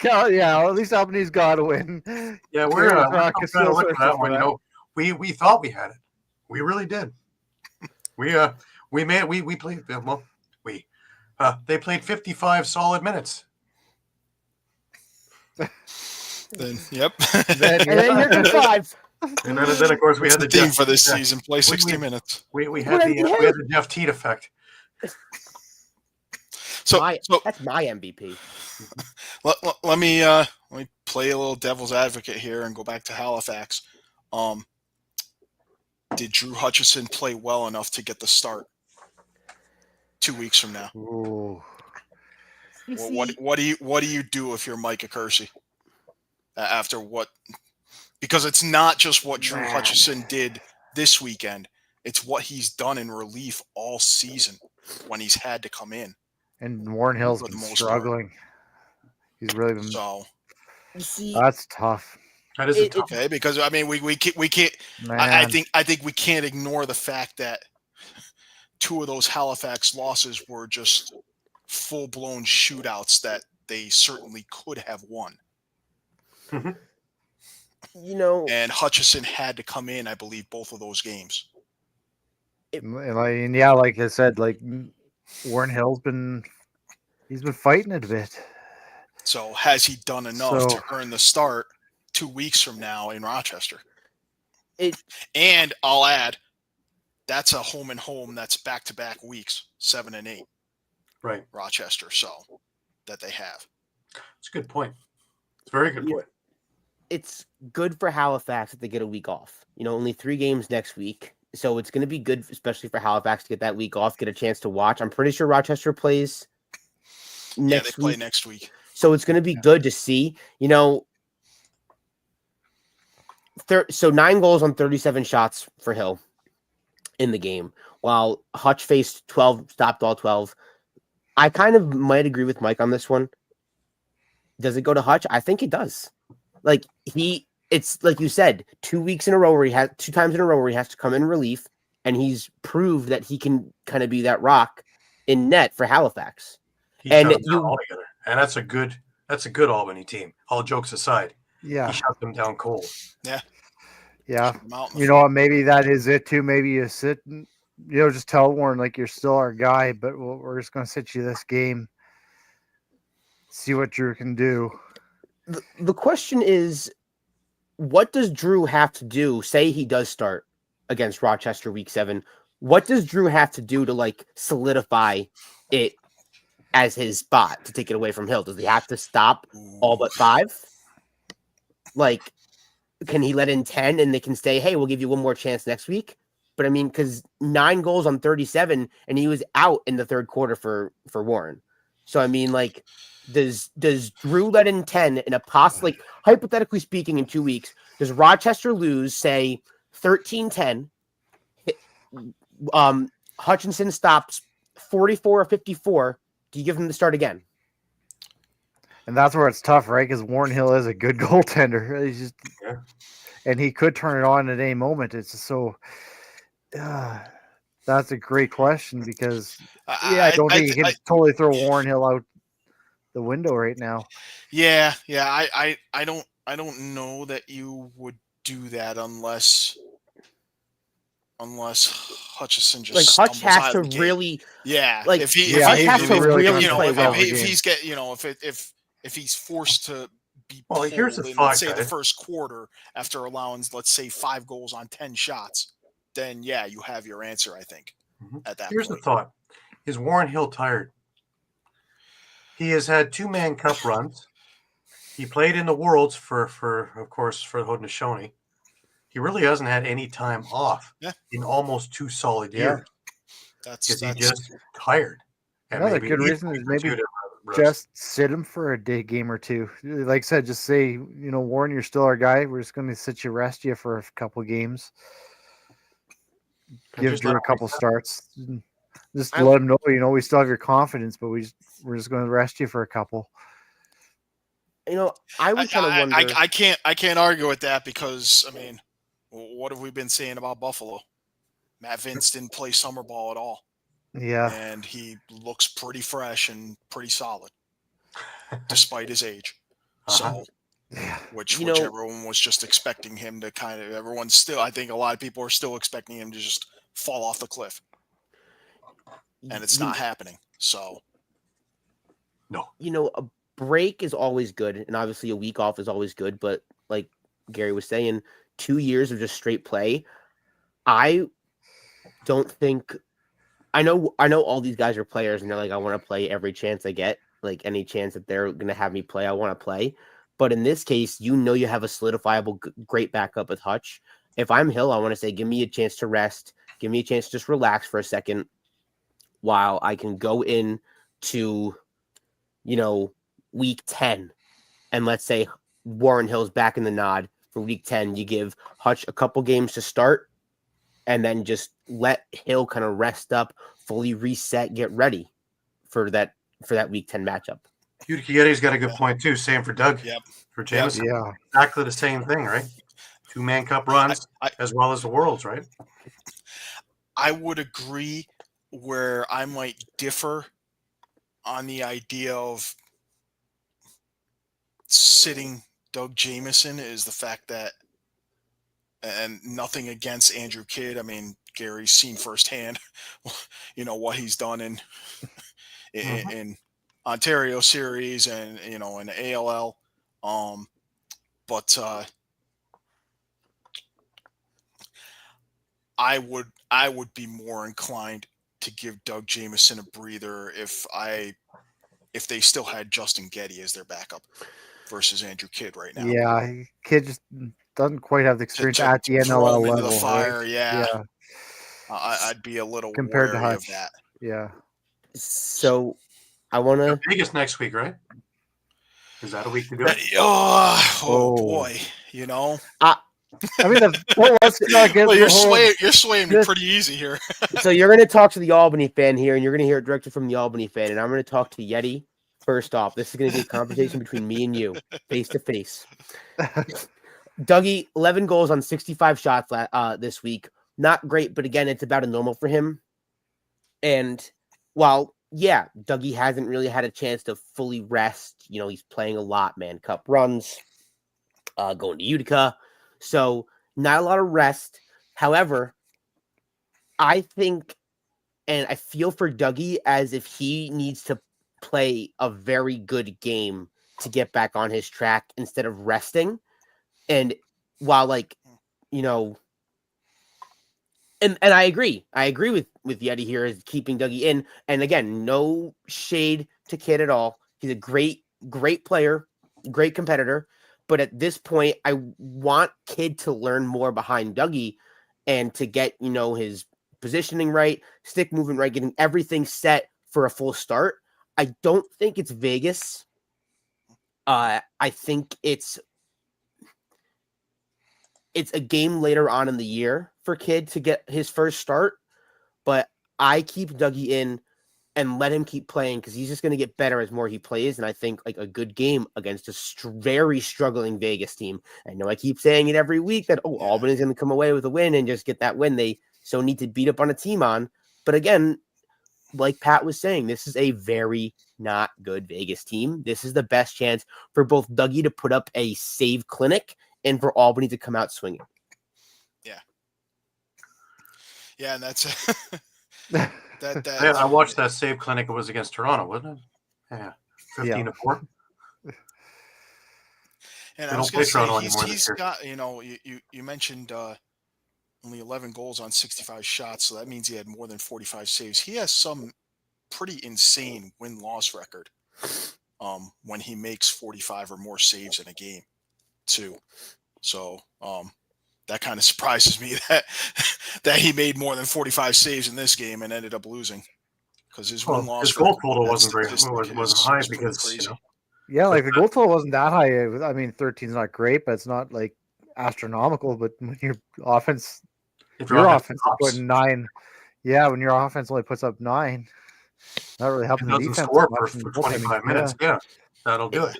Albany's got to win. Yeah, we're trying to look at that one. We thought we had it. We really did. We played they played 55 solid minutes. Then yep. And then here comes 5. And then of course we had the theme Jeff for this season. Play 60 minutes. We had the Jeff Teat effect. So that's my MVP. Let me play a little devil's advocate here and go back to Halifax. Did Drew Hutchison play well enough to get the start 2 weeks from now? Ooh. What do you do if you're Micah Kersey after what? Because it's not just what Drew Hutchison did this weekend. It's what he's done in relief all season when he's had to come in. And Warren Hill's been struggling. He's really been. So that's tough. That is tough. Okay, because I mean we can't. I think we can't ignore the fact that 2 of those Halifax losses were just full blown shootouts that they certainly could have won. Mm-hmm. And Hutchison had to come in, I believe, both of those games. Like I said, Warren Hill's been fighting it a bit. So has he done enough to earn the start 2 weeks from now in Rochester? And I'll add, that's a home and home that's back-to-back weeks, 7 and 8. Right. Rochester, so that they have. It's a good point. It's a very good point. It's good for Halifax that they get a week off. Only 3 games next week. So it's going to be good, especially for Halifax to get that week off, get a chance to watch. I'm pretty sure Rochester plays next week. Play next week. So it's going to be good to see. So 9 goals on 37 shots for Hill in the game, while Hutch faced 12, stopped all 12. I kind of might agree with Mike on this one. Does it go to Hutch? I think it does. It's like you said, 2 weeks in a row where 2 times in a row where he has to come in relief, and he's proved that he can kind of be that rock in net for Halifax. And that's a good Albany team. All jokes aside, yeah, he shut them down cold. Yeah. Maybe that is it too. Maybe you sit, just tell Warren you're still our guy, but we're just gonna sit you this game, see what Drew can do. The question is, what does Drew have to do? Say he does start against Rochester week 7. What does Drew have to do to solidify it as his spot to take it away from Hill? Does he have to stop all but 5? Can he let in 10 and they can say, hey, we'll give you one more chance next week? But I mean, because 9 goals on 37 and he was out in the third quarter for Warren. So I mean, does Drew let in 10 in a hypothetically speaking, in 2 weeks, does Rochester lose, say 13-10? Hutchinson stops 44 or 54 Do you give him the start again? And that's where it's tough, right? Because Warren Hill is a good goaltender. He's just, Yeah. and he could turn it on at any moment. It's just so. That's a great question because I don't think you can totally throw Warren Hill out the window right now. Yeah. I don't know that you would do that unless Hutchison just Like Hutch stumbles has out to of the gate. really, Yeah, like, if he Yeah, if he, has to if, really you know, play if, well. if he's get you know if he's forced to be Well, pulled here's the in, thought, let's say, the guys. first quarter after allowing, let's say, 5 goals on 10 shots, then yeah, you have your answer, I think, at that Here's point. the thought: is Warren Hill tired? He has had 2-man cup runs. He played in the Worlds for of course, for Haudenosaunee. He really hasn't had any time off in almost 2 solid years. That's Is he just tired? And Another maybe good needs reason a is week or maybe two to rest. just sit him for a day game or two. Like I said, just say, Warren, you're still our guy. We're just going to sit you, rest you for a couple games. And Give just Drew let a couple him starts. Just let him know, we still have your confidence, but we're just going to rest you for a couple. I would kind of wonder. I can't argue with that because, I mean, what have we been saying about Buffalo? Matt Vince didn't play summer ball at all. Yeah. And he looks pretty fresh and pretty solid despite his age. So, which everyone was just expecting him to I think a lot of people are still expecting him to just fall off the cliff. And it's not happening. So, no. A break is always good, and obviously a week off is always good, but like Gary was saying, 2 years of just straight play, I don't think I know all these guys are players and they're like, I want to play every chance I get, like any chance that they're going to have me play, I want to play. But in this case, you have a solidifiable great backup with Hutch. If I'm Hill, I want to say, give me a chance to rest, give me a chance to just relax for a second while I can go in to, week 10. And let's say Warren Hill's back in the nod for week 10. You give Hutch a couple games to start and then just let Hill kind of rest up, fully reset, get ready for that week 10 matchup. Udikieti's got a good point too. Same for Doug. Yep. For Jameson. Yeah. Exactly the same thing, right? 2-man cup runs as well as the Worlds, right? I would agree. Where I might differ on the idea of sitting Doug Jameson is the fact that, and nothing against Andrew Kidd. I mean, Gary's seen firsthand, what he's done in Ontario series and, in the ALL. But I would be more inclined to give Doug Jameson a breather if they still had Justin Getty as their backup versus Andrew Kidd right now. Yeah, Kidd just doesn't quite have the experience at the throw NLL him level. into the fire, right? yeah. I'd be a little compared wary to Hutch. of that. Yeah. So I want to Vegas next week, right? Is that a week to do it? Oh boy, I mean, let's not get you're swaying me pretty easy here. So you're going to talk to the Albany fan here, and you're going to hear it directly from the Albany fan, and I'm going to talk to Yeti first off. This is going to be a conversation between me and you, face to face. Dougie, 11 goals on 65 shots this week. Not great, but again, it's about a normal for him. And while, Dougie hasn't really had a chance to fully rest. He's playing a lot, man. Cup runs, going to Utica. So not a lot of rest. However, I think, and I feel for Dougie as if he needs to play a very good game to get back on his track instead of resting. And while and I agree with Yeti here is keeping Dougie in. And again, no shade to Kidd at all. He's a great player, great competitor. But at this point, I want Kidd to learn more behind Dougie and to get, his positioning right, stick movement right, getting everything set for a full start. I don't think it's Vegas. I think it's a game later on in the year for Kidd to get his first start. But I keep Dougie in and let him keep playing because he's just going to get better as more he plays. And I think like a good game against a very struggling Vegas team. I know I keep saying it every week that, Albany's going to come away with a win and just get that win they so need to beat up on a team on. But again, like Pat was saying, this is a very not good Vegas team. This is the best chance for both Dougie to put up a save clinic and for Albany to come out swinging. Yeah, and that's that. Yeah, I watched that save clinic. It was against Toronto, wasn't it? Yeah, 15-4. And They I was don't play going to Toronto say, anymore he's this year. got, you mentioned only 11 goals on 65 shots, so that means he had more than 45 saves. He has some pretty insane win-loss record when he makes 45 or more saves in a game, too. So that kind of surprises me that he made more than 45 saves in this game and ended up losing, because his win-loss his goal record, total that wasn't statistic wasn't high is pretty because crazy. Yeah, like the goal total wasn't that high. I mean, 13 is not great, but it's not like astronomical. But when your offense, if your offense offense is drops, putting 9, yeah, when your offense only puts up 9, not really helping it the doesn't defense score much for in the 25 goaltending. minutes. Yeah, that'll do it.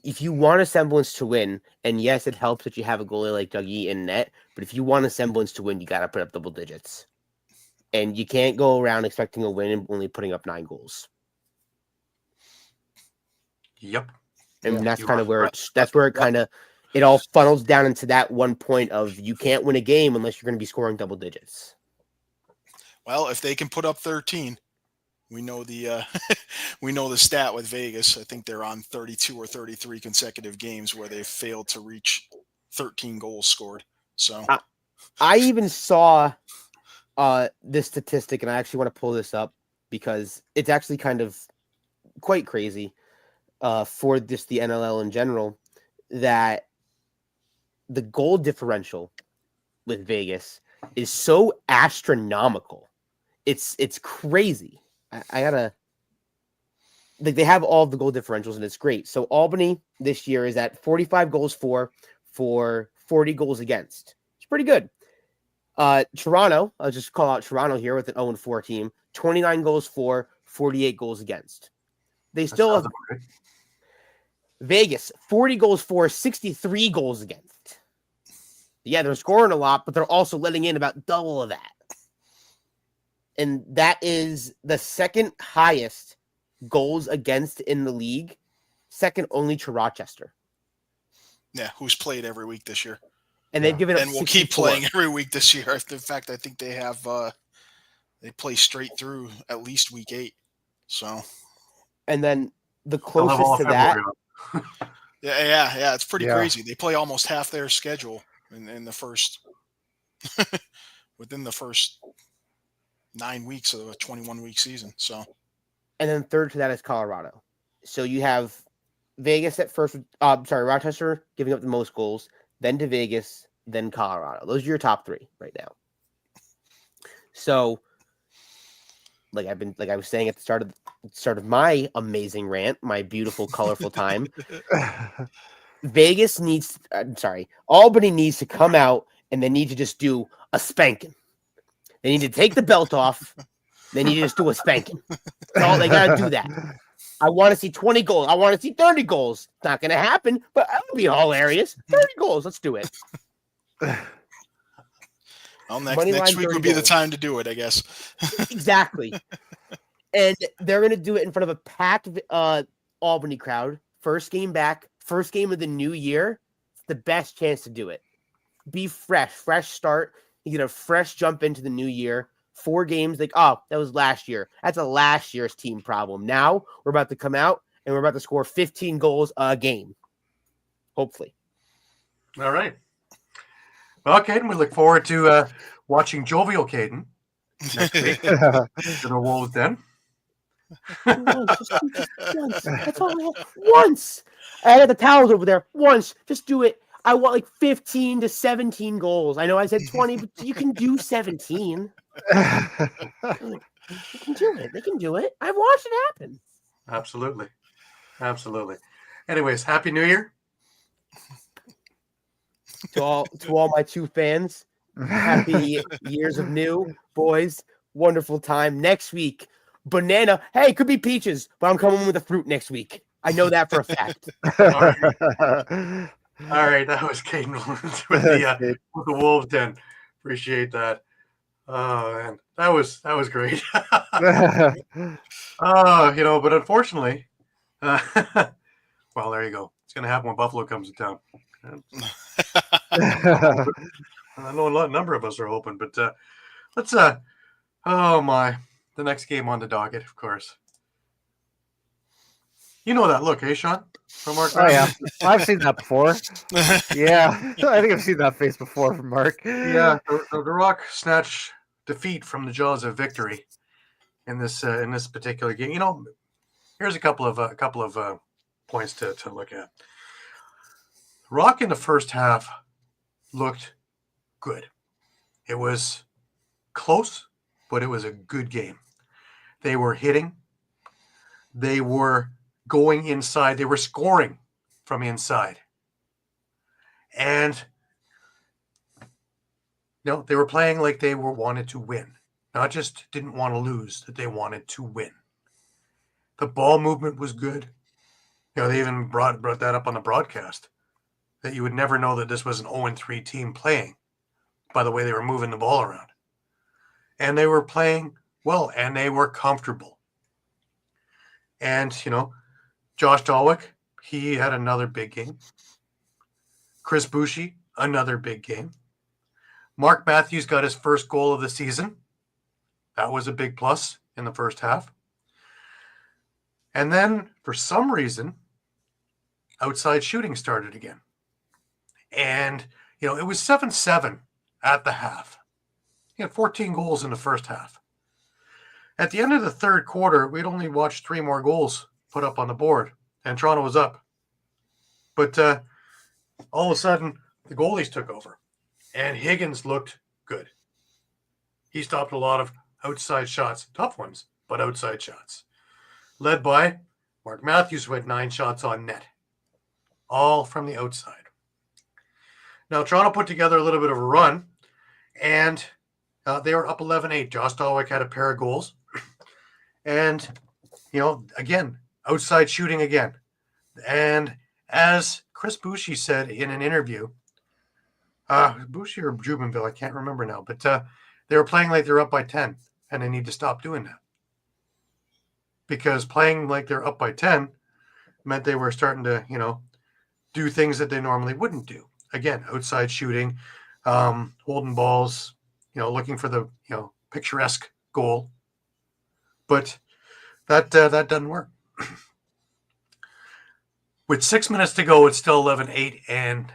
If you want a semblance to win, and yes, it helps that you have a goalie like Dougie in net, but if you want a semblance to win, you got to put up double digits. And you can't go around expecting a win and only putting up 9 goals. Yep. And that's You kind are of where correct. it all funnels down into that one point of you can't win a game unless you're going to be scoring double digits. Well, if they can put up 13, we know the we know the stat with Vegas. I think they're on 32 or 33 consecutive games where they've failed to reach 13 goals scored. So I even saw this statistic, and I actually want to pull this up because it's actually kind of quite crazy for just the NLL in general, that the goal differential with Vegas is so astronomical. It's crazy. I gotta, like, they have all of the goal differentials and it's great. So Albany this year is at 45 goals for 40 goals against. It's pretty good. Toronto, I'll just call out Toronto here with an 0-4 team, 29 goals for, 48 goals against. They still have Vegas, 40 goals for, 63 goals against. Yeah, they're scoring a lot, but they're also letting in about double of that. And that is the second highest goals against in the league, second only to Rochester. yeah, who's played every week this year, And they've given up and will keep 64. playing every week this year. In fact, I think they have they play straight through at least week 8. So, And then the They'll have all closest of to that, February on. yeah, it's pretty Yeah. crazy. They play almost half their schedule in the first within the first 9 weeks of a 21-week season. So, and then third to that is Colorado. So you have Vegas at first. Rochester giving up the most goals, then to Vegas, then Colorado. Those are your top 3 right now. So, like I was saying at the start of my amazing rant, my beautiful, colorful time. Albany needs to come out and they need to just do a spanking. They need to take the belt off. They need to just do a spanking. That's all they got to do that. I want to see 20 goals. I want to see 30 goals. It's not going to happen, but that would be hilarious. 30 goals. Let's do it. well, next week would be the time to do it, I guess. Exactly. And they're going to do it in front of a packed Albany crowd. First game back, first game of the new year. It's the best chance to do it. Be fresh start. You get a fresh jump into the new year. 4 games, like, oh, that was last year. That's a last year's team problem. Now we're about to come out and we're about to score 15 goals a game. Hopefully. All right. Well, Caden, we look forward to watching jovial Caden next week. Gonna roll with then. Once. That's all I want. Once. I had the towels over there. Once. Just do it. I want like 15 to 17 goals. I know I said 20, but you can do 17. They can do it. They can do it. I've watched it happen. Absolutely. Anyways, Happy New Year. To all my 2 fans, happy years of new, boys. Wonderful time. Next week, banana. Hey, it could be peaches, but I'm coming with a fruit next week. I know that for a fact. All right, that was Caden with the Wolves Den. Appreciate that. Oh man, that was great. But unfortunately, well, there you go. It's gonna happen when Buffalo comes to town. I know a number of us are hoping, but let's the next game on the docket, of course. You know that look, eh, Shawn? From Mark. Oh yeah, I've seen that before. Yeah, I think I've seen that face before from Mark. Yeah, the Rock snatch defeat from the jaws of victory in this particular game. You know, here's a couple of points to look at. Rock in the first half looked good. It was close, but it was a good game. They were hitting. They were going inside. They were scoring from inside. And they were playing like they wanted to win. Not just didn't want to lose, that they wanted to win. The ball movement was good. They even brought that up on the broadcast, that you would never know that this was an 0-3 team playing by the way they were moving the ball around. And they were playing well, and they were comfortable. And, Josh Dahlwick, he had another big game. Chris Bushi, another big game. Mark Matthews got his first goal of the season. That was a big plus in the first half. And then, for some reason, outside shooting started again. And, it was 7-7 at the half. He had 14 goals in the first half. At the end of the third quarter, we'd only watched 3 more goals put up on the board, and Toronto was up. But all of a sudden, the goalies took over, and Higgins looked good. He stopped a lot of outside shots, tough ones, but outside shots. Led by Mark Matthews, who had 9 shots on net, all from the outside. Now, Toronto put together a little bit of a run, and they were up 11-8. Josh Dahlwick had a pair of goals. And, again, outside shooting again. And as Chris Bushi said in an interview, Bushi or Jubinville, I can't remember now, but they were playing like they're up by 10, and they need to stop doing that. Because playing like they're up by 10 meant they were starting to, do things that they normally wouldn't do. Again, outside shooting, holding balls, looking for the, picturesque goal. But that doesn't work. With 6 minutes to go, it's still 11-8, and,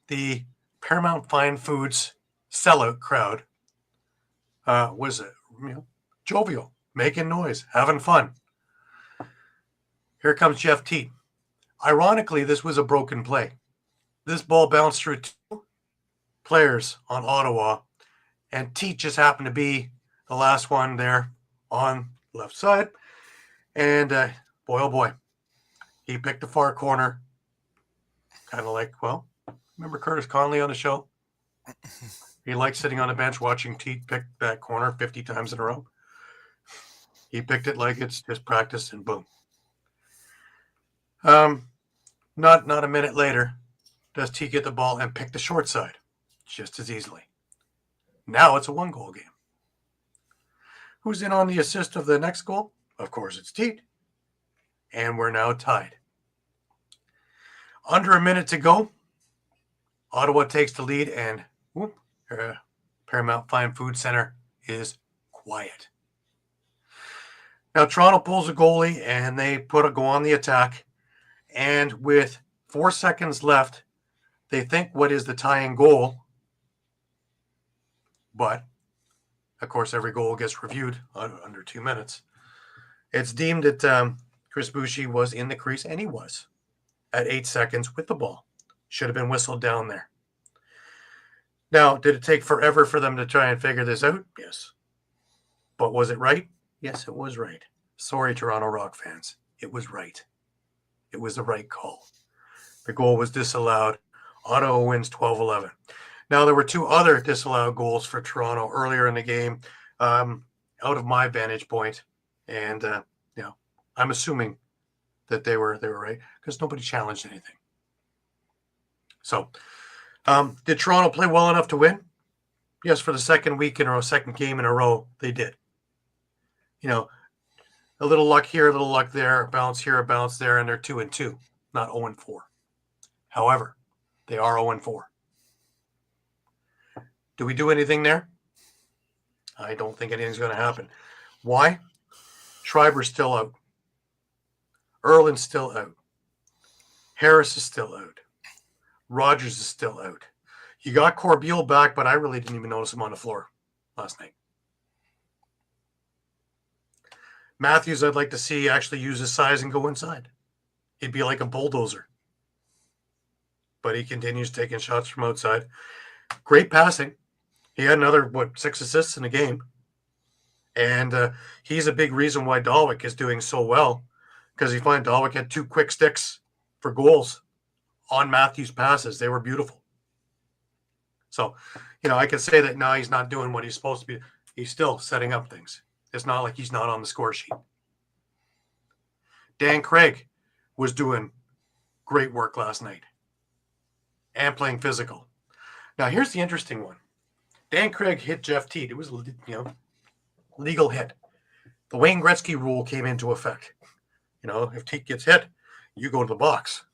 the Paramount Fine Foods sellout crowd was, jovial, making noise, having fun. Here comes Jeff Teat. Ironically, this was a broken play. This ball bounced through 2 players on Ottawa, and Teat just happened to be the last one there on the left side. And boy, oh boy, he picked the far corner. Kind of like, remember Curtis Conley on the show? He liked sitting on the bench watching Teat pick that corner 50 times in a row. He picked it like it's just practice, and boom. Not a minute later, does Teat get the ball and pick the short side just as easily. Now it's a 1-goal game. Who's in on the assist of the next goal? Of course, it's Teat. And we're now tied. Under a minute to go. Ottawa takes the lead, and Paramount Fine Food Center is quiet. Now Toronto pulls a goalie, and they go on the attack. And with 4 seconds left, they think what is the tying goal. But, of course, every goal gets reviewed under 2 minutes. It's deemed that Chris Bushi was in the crease, and he was, at 8 seconds with the ball. Should have been whistled down there. Now, did it take forever for them to try and figure this out? Yes. But was it right? Yes, it was right. Sorry, Toronto Rock fans. It was right. It was the right call. The goal was disallowed. Ottawa wins 12-11. Now, there were 2 other disallowed goals for Toronto earlier in the game. Out of my vantage point, And I'm assuming that they were right because nobody challenged anything. So, did Toronto play well enough to win? Yes, for the second game in a row, they did. A little luck here, a little luck there, a bounce here, a bounce there, and they're 2-2, not 0-4. However, they are 0-4. Do we do anything there? I don't think anything's going to happen. Why? Schreiber's still out. Erlin's still out. Harris is still out. Rogers is still out. You got Corbeil back, but I really didn't even notice him on the floor last night. Matthews, I'd like to see actually use his size and go inside. He'd be like a bulldozer. But he continues taking shots from outside. Great passing. He had another, 6 assists in the game. And he's a big reason why Dalwick is doing so well, because you find Dalwick had 2 quick sticks for goals on Matthews' passes. They were beautiful. So, I can say that now he's not doing what he's supposed to be. He's still setting up things. It's not like he's not on the score sheet. Dan Craig was doing great work last night and playing physical. Now, here's the interesting one. Dan Craig hit Jeff Teat. It was, legal hit. The Wayne Gretzky rule came into effect. If Teat gets hit, you go to the box.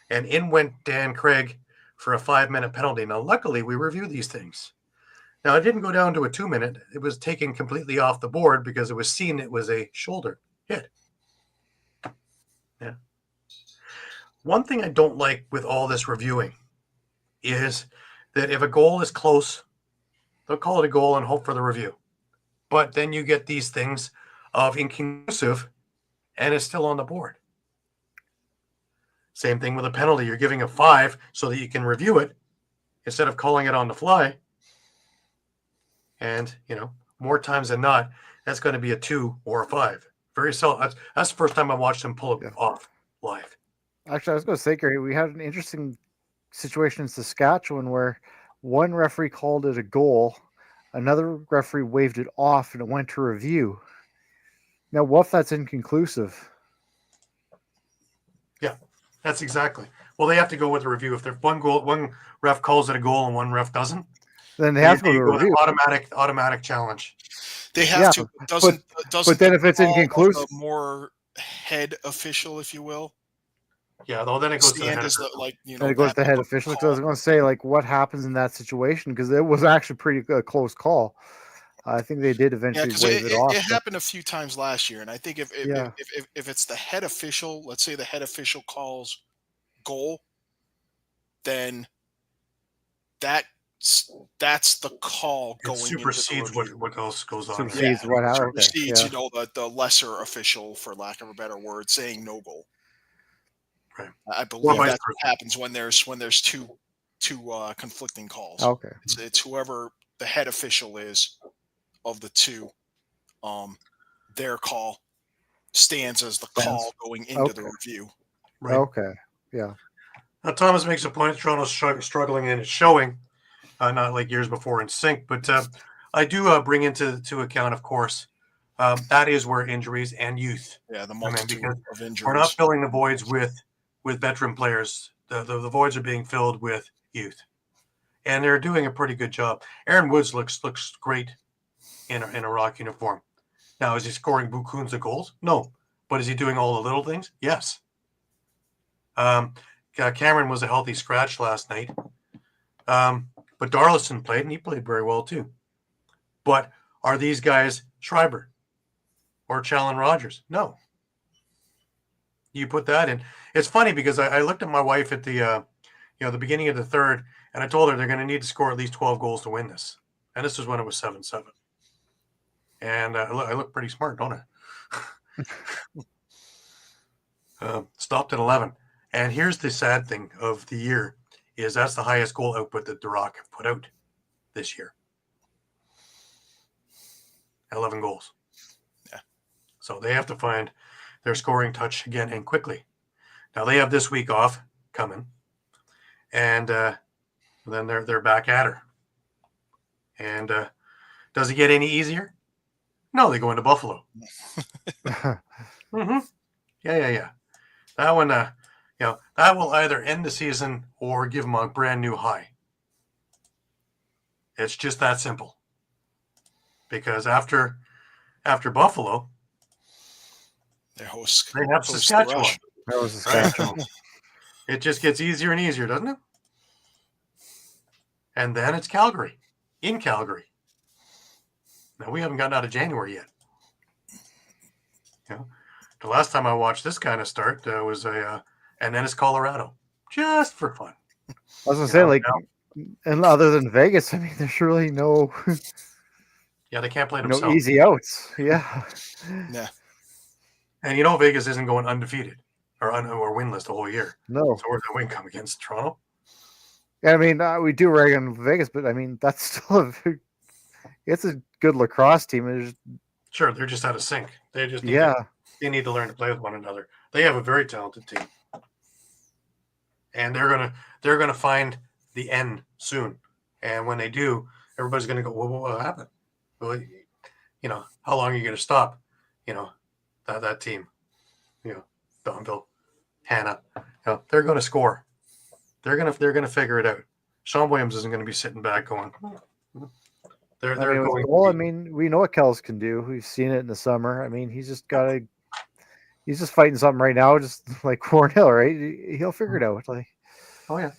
And in went Dan Craig for a 5-minute penalty. Now, luckily, we review these things. Now, it didn't go down to a 2-minute. It was taken completely off the board because it was seen it was a shoulder hit. Yeah. One thing I don't like with all this reviewing is that if a goal is close, they'll call it a goal and hope for the review. But then you get these things of inconclusive, and it's still on the board. Same thing with a penalty. You're giving a 5 so that you can review it instead of calling it on the fly. And, more times than not, that's going to be a 2 or a 5. Very seldom. That's the first time I watched him pull it off live. Actually, I was going to say, Gary, we had an interesting situation in Saskatchewan where one referee called it a goal, another referee waved it off, and it went to review. Now, what if that's inconclusive? Yeah, that's exactly. Well, they have to go with a review. If there's one ref calls it a goal and one ref doesn't, then they have to go to with review. Automatic challenge. They have to. Doesn't but then if it's inconclusive, more head official, if you will. Yeah, though then it goes to the head. Then it goes to the head official. Because I was going to say, what happens in that situation? Because it was actually pretty close call. I think they did eventually wave it off. It happened a few times last year, and I think if it's the head official, let's say the head official calls goal, then that's the call going. It supersedes what else goes on. Supersedes the lesser official, for lack of a better word, saying no goal. Right. I believe that's what happens when there's two conflicting calls. Okay. It's whoever the head official is of the two. Their call stands as the call going into the review. Right. Okay. Yeah. Now Thomas makes a point. Toronto's struggling, and it's showing. Not like years before in sync, but I do bring into account, of course, that is where injuries and youth. Yeah, the multitude of injuries. We're not filling the voids with veteran players. The voids are being filled with youth, and they're doing a pretty good job. Aaron Woods looks great in a Rock uniform. Now, is he scoring bukuns of goals? No, but is he doing all the little things? Yes. Cameron was a healthy scratch last night. But Darlison played, and he played very well too. But are these guys Schreiber or Challen Rogers? No. You put that in. It's funny because I looked at my wife at the beginning of the third, and I told her they're going to need to score at least 12 goals to win this. And this was when it was 7-7. And I look pretty smart, don't I? Stopped at 11. And here's the sad thing of the year. Is that's the highest goal output that the Rock have put out this year. 11 goals. Yeah. So they have to find their scoring touch again and quickly. Now they have this week off coming, and then they're back at her. And does it get any easier? No, they go into Buffalo. Mm-hmm. Yeah. That one, that will either end the season or give them a brand new high. It's just that simple. Because after Buffalo, They host. they have host the Saskatchewan. Rush. That was Saskatchewan. It just gets easier and easier, doesn't it? And then it's Calgary, in Calgary. Now, we haven't gotten out of January yet. The last time I watched this kind of start was and then it's Colorado, just for fun. I was gonna say, and other than Vegas, I mean, there's really no Yeah, they can't play themselves. easy outs. Yeah. Yeah. And Vegas isn't going undefeated or winless the whole year. No. So where's the win come against Toronto? Yeah, I mean, we do rag on Vegas, but I mean, that's still it's a good lacrosse team. Sure, they're just out of sync. They just they need to learn to play with one another. They have a very talented team, and they're gonna find the end soon. And when they do, everybody's gonna go, "Well, what happened? Well, how long are you gonna stop? That team, Donville, Hannah, they're gonna score. They're gonna figure it out. Sean Williams isn't gonna be sitting back going." They're going. Well, I mean, we know what Kells can do. We've seen it in the summer. I mean, he's just fighting something right now, just like Cornell, right? He'll figure it out. Like, Oh yeah,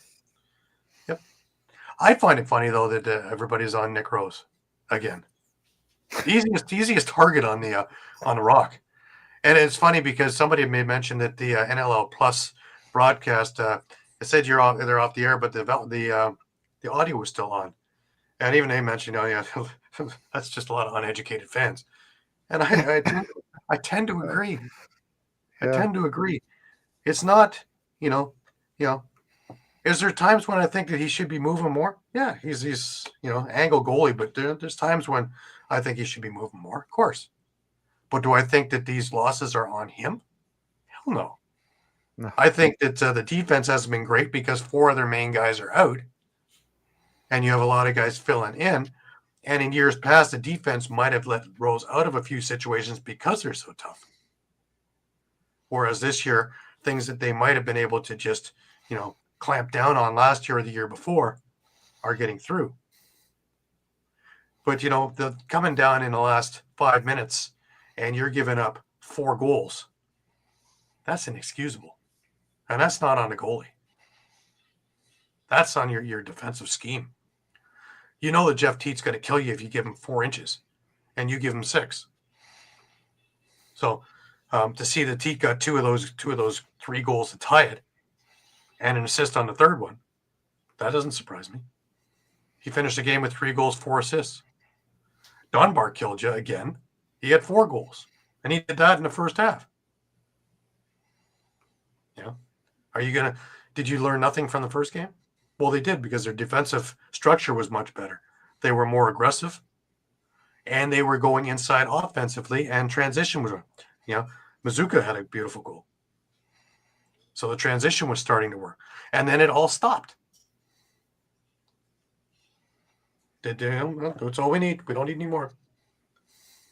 yep. I find it funny though that everybody's on Nick Rose again. Easiest target on the rock, and it's funny because somebody made mention that the NLL Plus broadcast it said they're off the air, but the audio was still on. And even they mentioned, that's just a lot of uneducated fans. And I tend to agree. I tend to agree. It's not, is there times when I think that he should be moving more? Yeah, he's angle goalie, but there's times when I think he should be moving more, of course. But do I think that these losses are on him? Hell no. No. I think that the defense hasn't been great because 4 other main guys are out. And you have a lot of guys filling in. And in years past, the defense might have let Rose out of a few situations because they're so tough. Whereas this year, things that they might have been able to just, clamp down on last year or the year before are getting through. But, the coming down in the last 5 minutes and you're giving up 4 goals, that's inexcusable. And that's not on the goalie. That's on your defensive scheme. You know that Jeff Teat's going to kill you if you give him 4 inches and you give him 6. So to see that Teat got two of those 3 goals to tie it and an assist on the third one, that doesn't surprise me. He finished the game with 3 goals, 4 assists. Dunbar killed you again. He had 4 goals, and he did that in the first half. Did you learn nothing from the first game? Well, they did, because their defensive structure was much better. They were more aggressive, and they were going inside offensively, and transition was, Mazuka had a beautiful goal. So the transition was starting to work. And then it all stopped. That's all we need. We don't need any more.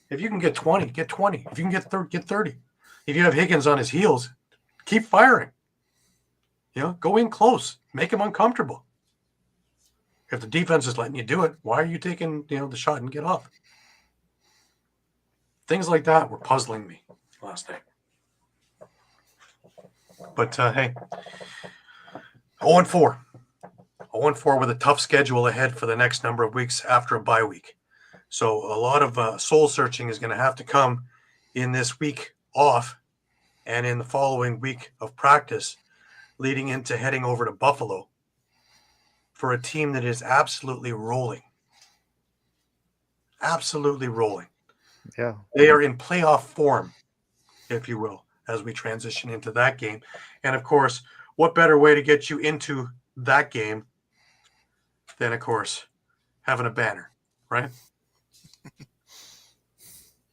If you can get 20, get 20. If you can get 30, get 30. If you have Higgins on his heels, keep firing. Go in close. Make him uncomfortable. If the defense is letting you do it, why are you taking, the shot and get off? Things like that were puzzling me last night. But, hey, 0-4. 0-4 with a tough schedule ahead for the next number of weeks after a bye week. So a lot of soul searching is going to have to come in this week off and in the following week of practice, leading into heading over to Buffalo for a team that is absolutely rolling. Absolutely rolling. Yeah. They are in playoff form, if you will, as we transition into that game. And, of course, what better way to get you into that game than, of course, having a banner, right?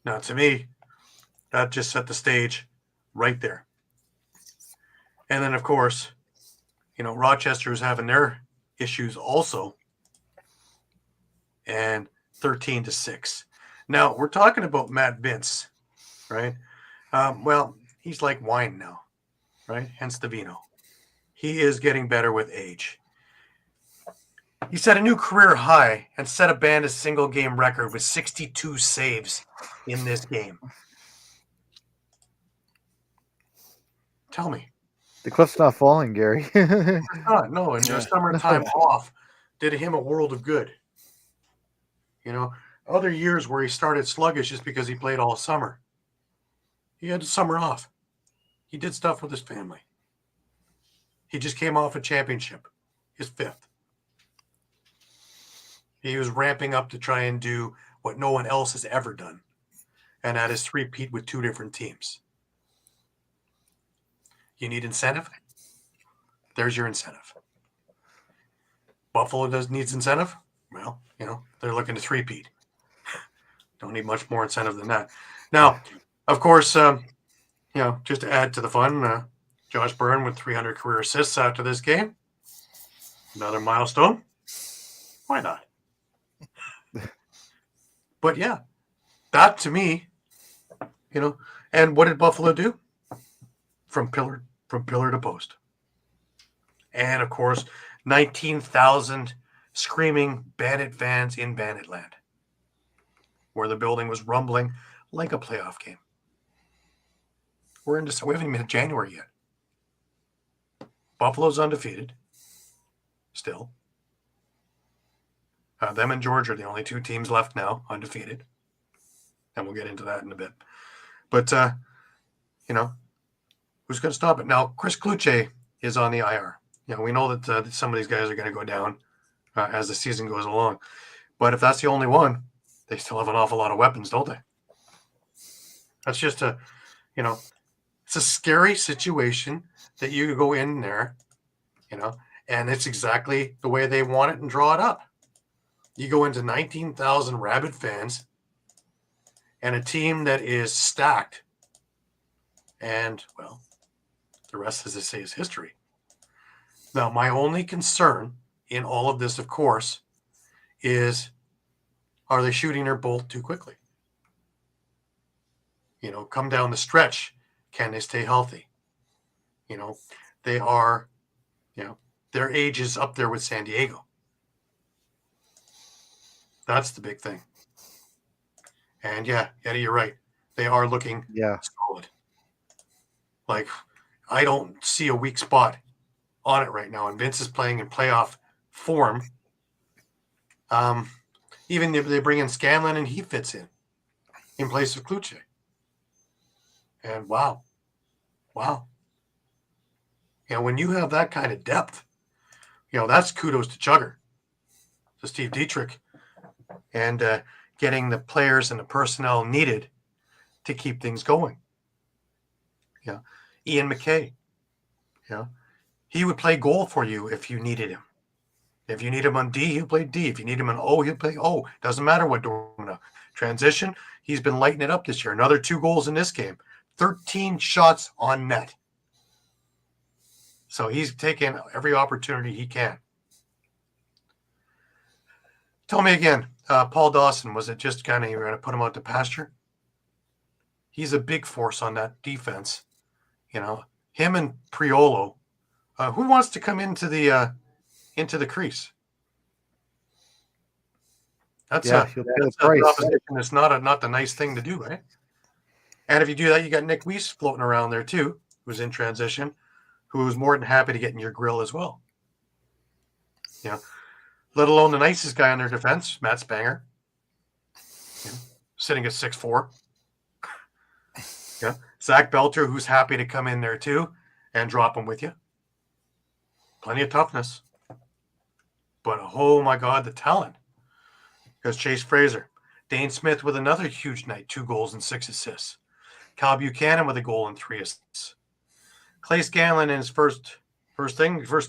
Now, to me, that just set the stage right there. And then, of course, Rochester is having their issues also. And 13-6. Now, we're talking about Matt Vince, right? Well, he's like wine now, right? Hence the vino. He is getting better with age. He set a new career high and set a Bandit single game record with 62 saves in this game. Tell me. The cliff's not falling, Gary. It's not. No, and Yeah. your summertime off did him a world of good. You know, other years where he started sluggish just because he played all summer. He had the summer off. He did stuff with his family. He just came off a championship, his 5th. He was ramping up to try and do what no one else has ever done, and that is three-peat with 2 different teams. You need incentive? There's your incentive. Buffalo needs incentive? Well, you know, they're looking to three-peat. Don't need much more incentive than that. Now, of course, you know, just to add to the fun, Josh Byrne with 300 career assists after this game. Another milestone. Why not? But yeah, that to me, you know, and what did Buffalo do? From pillar to post. And of course, 19,000 screaming Bandit fans in Bandit land, where the building was rumbling like a playoff game. We haven't even hit January yet. Buffalo's undefeated. Still. Them and Georgia are the only 2 teams left now, undefeated. And we'll get into that in a bit. But, you know, who's going to stop it? Now, Chris Kluche is on the IR. You know, we know that some of these guys are going to go down as the season goes along. But if that's the only one, they still have an awful lot of weapons, don't they? That's just you know, it's a scary situation that you go in there, you know, and it's exactly the way they want it and draw it up. You go into 19,000 rabid fans and a team that is stacked. And, well, the rest, as they say, is history. Now, my only concern in all of this, of course, is are they shooting their bolt too quickly? You know, come down the stretch. Can they stay healthy? You know, they are, you know, their age is up there with San Diego. That's the big thing. And yeah, Eddie, you're right. They are looking solid. Like, I don't see a weak spot on it right now. And Vince is playing in playoff form. Even if they bring in Scanlon and he fits in place of Kluche. And wow. You know, when you have that kind of depth, you know, that's kudos to Chugger, to Steve Dietrich, and getting the players and the personnel needed to keep things going. Yeah, Ian McKay, you know, he would play goal for you if you needed him. If you need him on D, he'll play D. If you need him on O, he'll play O. Doesn't matter what door. Transition, he's been lighting it up this year. Another 2 goals in this game. 13 shots on net. So he's taking every opportunity he can. Tell me again, Paul Dawson, was it just kind of you were going to put him out to pasture? He's a big force on that defense. You know, him and Priolo. Who wants to come into the crease? That's a proposition. It's not the nice thing to do, right? And if you do that, you got Nick Weiss floating around there too, who's in transition, who's more than happy to get in your grill as well. You know, let alone the nicest guy on their defense, Matt Spanger, you know, sitting at 6'4". Yeah, Zach Belcher, who's happy to come in there too and drop him with you. Plenty of toughness. But oh my God, the talent. Because Chase Fraser, Dane Smith with another huge night, 2 goals and 6 assists. Cal Buchanan with a goal and 3 assists. Clay Scanlon in his first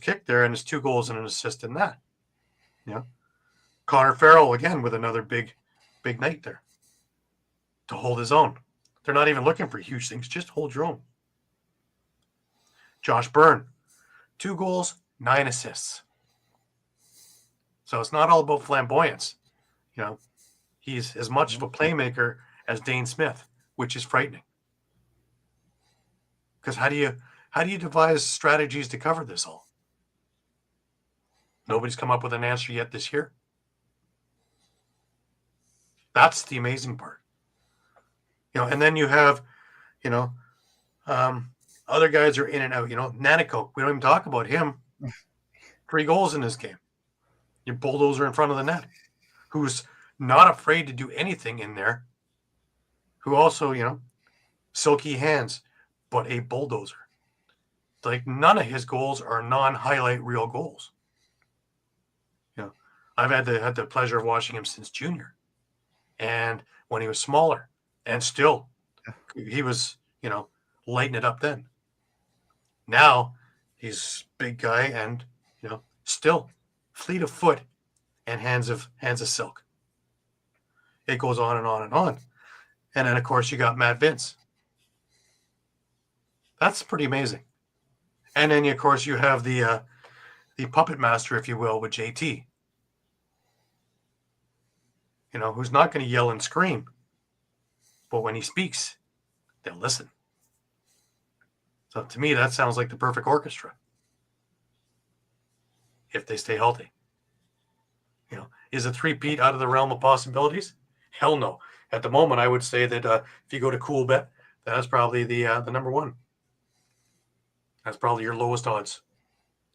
kick there, and his 2 goals and an assist in that. Yeah. Connor Farrell again with another big night there to hold his own. They're not even looking for huge things, just hold your own. Josh Byrne, 2 goals, 9 assists. So it's not all about flamboyance. You know, He's as much of a playmaker as Dane Smith, which is frightening. Because how do you devise strategies to cover this all? Nobody's come up with an answer yet this year. That's the amazing part. And then you have, other guys are in and out. Naniko, we don't even talk about him. 3 goals in this game. Your bulldozer in front of the net, who's not afraid to do anything in there, who also, silky hands, but a bulldozer. Like, none of his goals are non-highlight real goals. I've had the pleasure of watching him since junior, and when he was smaller, and still he was, lighting it up then. Now he's big guy and, still fleet of foot and hands of silk. It goes on and on and on. And then, of course, you got Matt Vince. That's pretty amazing. And then, of course, you have the puppet master, if you will, with JT. Who's not going to yell and scream. But when he speaks, they'll listen. So to me, that sounds like the perfect orchestra. If they stay healthy. Is a three-peat out of the realm of possibilities? Hell no. At the moment, I would say that if you go to Cool Bet, that's probably the number one. That's probably your lowest odds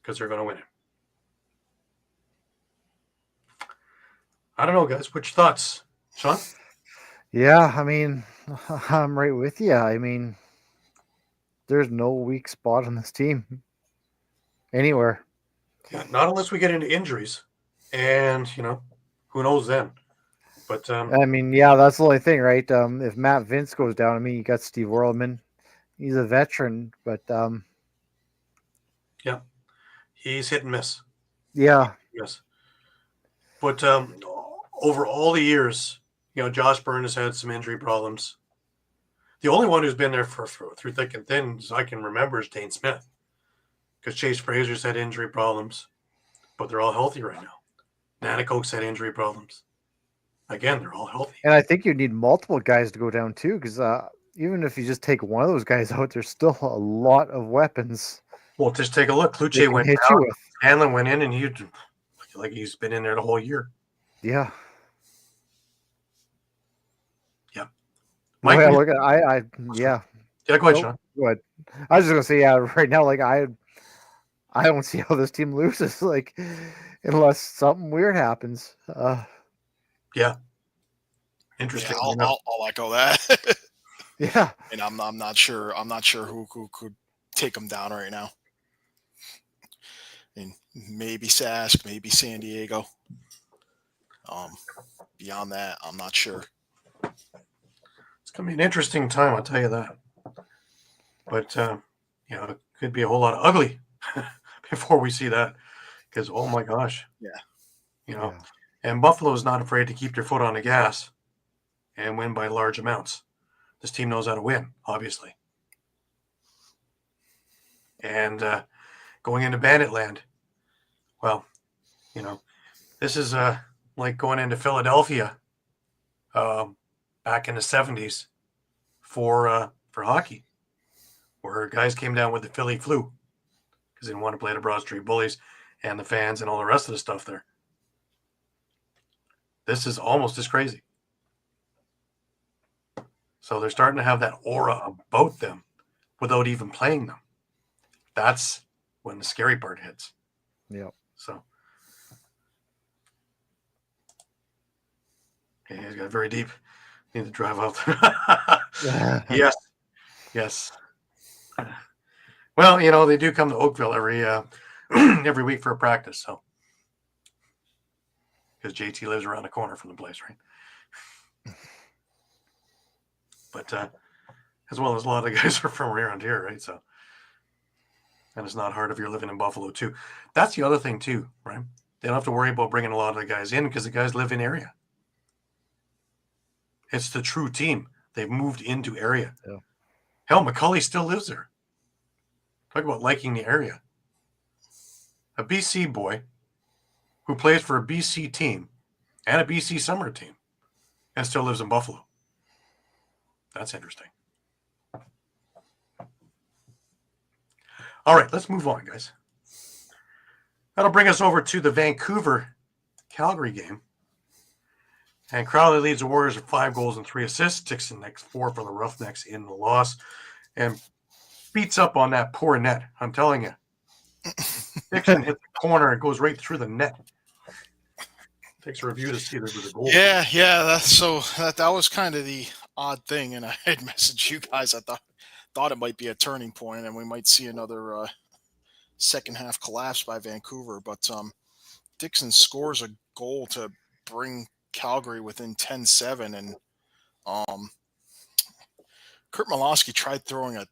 because they're going to win it. I don't know, guys. Which thoughts? Shawn? Yeah, I mean, I'm right with you. I mean, there's no weak spot on this team anywhere. Yeah, not unless we get into injuries. And, who knows then. But I mean, yeah, that's the only thing, right? If Matt Vince goes down, I mean, you got Steve Worldman. He's a veteran, but yeah, he's hit and miss. Yeah. Yes. But over all the years, Josh Byrne has had some injury problems. The only one who's been there for through thick and thin, as I can remember, is Dane Smith. Because Chase Fraser's had injury problems, but they're all healthy right now. Nanticoke's had injury problems. Again, they're all healthy. And I think you need multiple guys to go down too, because even if you just take one of those guys out, there's still a lot of weapons. Well, just take a look. Kluche went down. Hanlon went in, and he's been in there the whole year. Yeah. Yeah. Mike, yeah, look at yeah. Yeah, go ahead, Shawn. Go ahead. I was just gonna say, yeah, right now, like I don't see how this team loses, like unless something weird happens. Yeah. Interesting. Yeah, I'll echo that. Yeah. And I'm not sure who could take them down right now. I mean, maybe Sask, maybe San Diego. Beyond that, I'm not sure. It's gonna be an interesting time, I'll tell you that. But it could be a whole lot of ugly before we see that. Because oh my gosh. Yeah. And Buffalo's not afraid to keep their foot on the gas and win by large amounts. This team knows how to win, obviously. And going into Bandit Land, well, this is like going into Philadelphia back in the 70s for hockey, where guys came down with the Philly flu because they didn't want to play the Broad Street Bullies and the fans and all the rest of the stuff there. This is almost as crazy. So they're starting to have that aura about them without even playing them. That's when the scary part hits. Yeah. So. Okay, he's got very deep. Need to drive out. Yes. Yes. Well, they do come to Oakville every week for a practice, so. Because JT lives around the corner from the place, right? But as well as a lot of the guys are from around here, right? So, and it's not hard if you're living in Buffalo too. That's the other thing too, right? They don't have to worry about bringing a lot of the guys in because the guys live in area. It's the true team. They've moved into area. Yeah. Hell, McCully still lives there. Talk about liking the area. A BC boy who plays for a BC team and a BC summer team and still lives in Buffalo. That's interesting. All right, let's move on, guys. That'll bring us over to the Vancouver-Calgary game. And Crowley leads the Warriors with 5 goals and 3 assists. Dixon next 4 for the Roughnecks in the loss. And beats up on that poor net. I'm telling you. Dixon hit the corner and goes right through the net. Takes a review to see there was a goal. Yeah. That was kind of the odd thing. And I had messaged you guys. I thought it might be a turning point and we might see another second half collapse by Vancouver. But Dixon scores a goal to bring Calgary within 10-7, and Kurt Malosky tried throwing a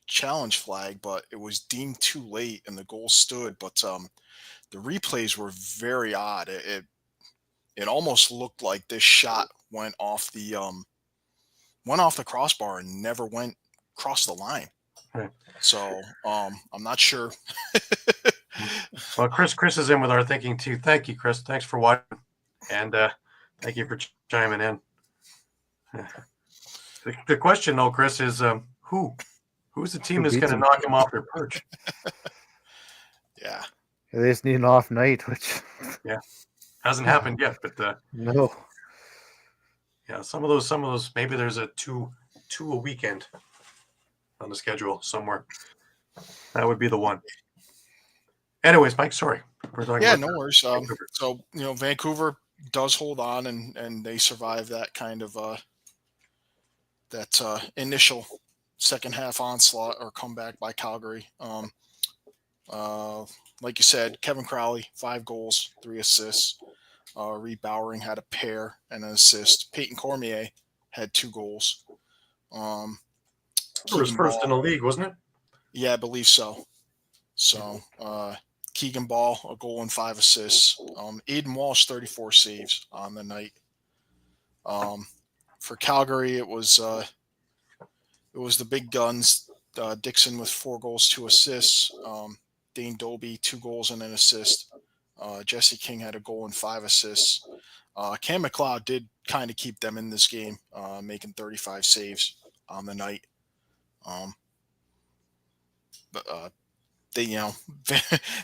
challenge flag, but it was deemed too late and the goal stood. But the replays were very odd. It almost looked like this shot went off the crossbar and never went across the line. Right. So I'm not sure. Well, Chris is in with our thinking too. Thank you, Chris. Thanks for watching, and thank you for chiming in. The question, though, Chris, is who's the team that's going to knock them off their perch? Yeah. They just need an off night, which Hasn't happened yet, but no. yeah, some of those. Maybe there's a two a weekend on the schedule somewhere. That would be the one. Anyways, Mike, sorry. We're talking about No worries. Vancouver. So, Vancouver does hold on and they survive that kind of initial second half onslaught or comeback by Calgary. Like you said, Kevin Crowley, 5 goals, 3 assists. Reed Bowering had a pair and an assist. Peyton Cormier had 2 goals. It was first in the league, wasn't it? Yeah, I believe so. So, Keegan Ball, a goal and 5 assists. Aiden Walsh, 34 saves on the night. For Calgary, it was the big guns. Dixon with 4 goals, 2 assists. Dane Doby, 2 goals and an assist. Jesse King had a goal and 5 assists. Cam McLeod did kind of keep them in this game, making 35 saves on the night. But they,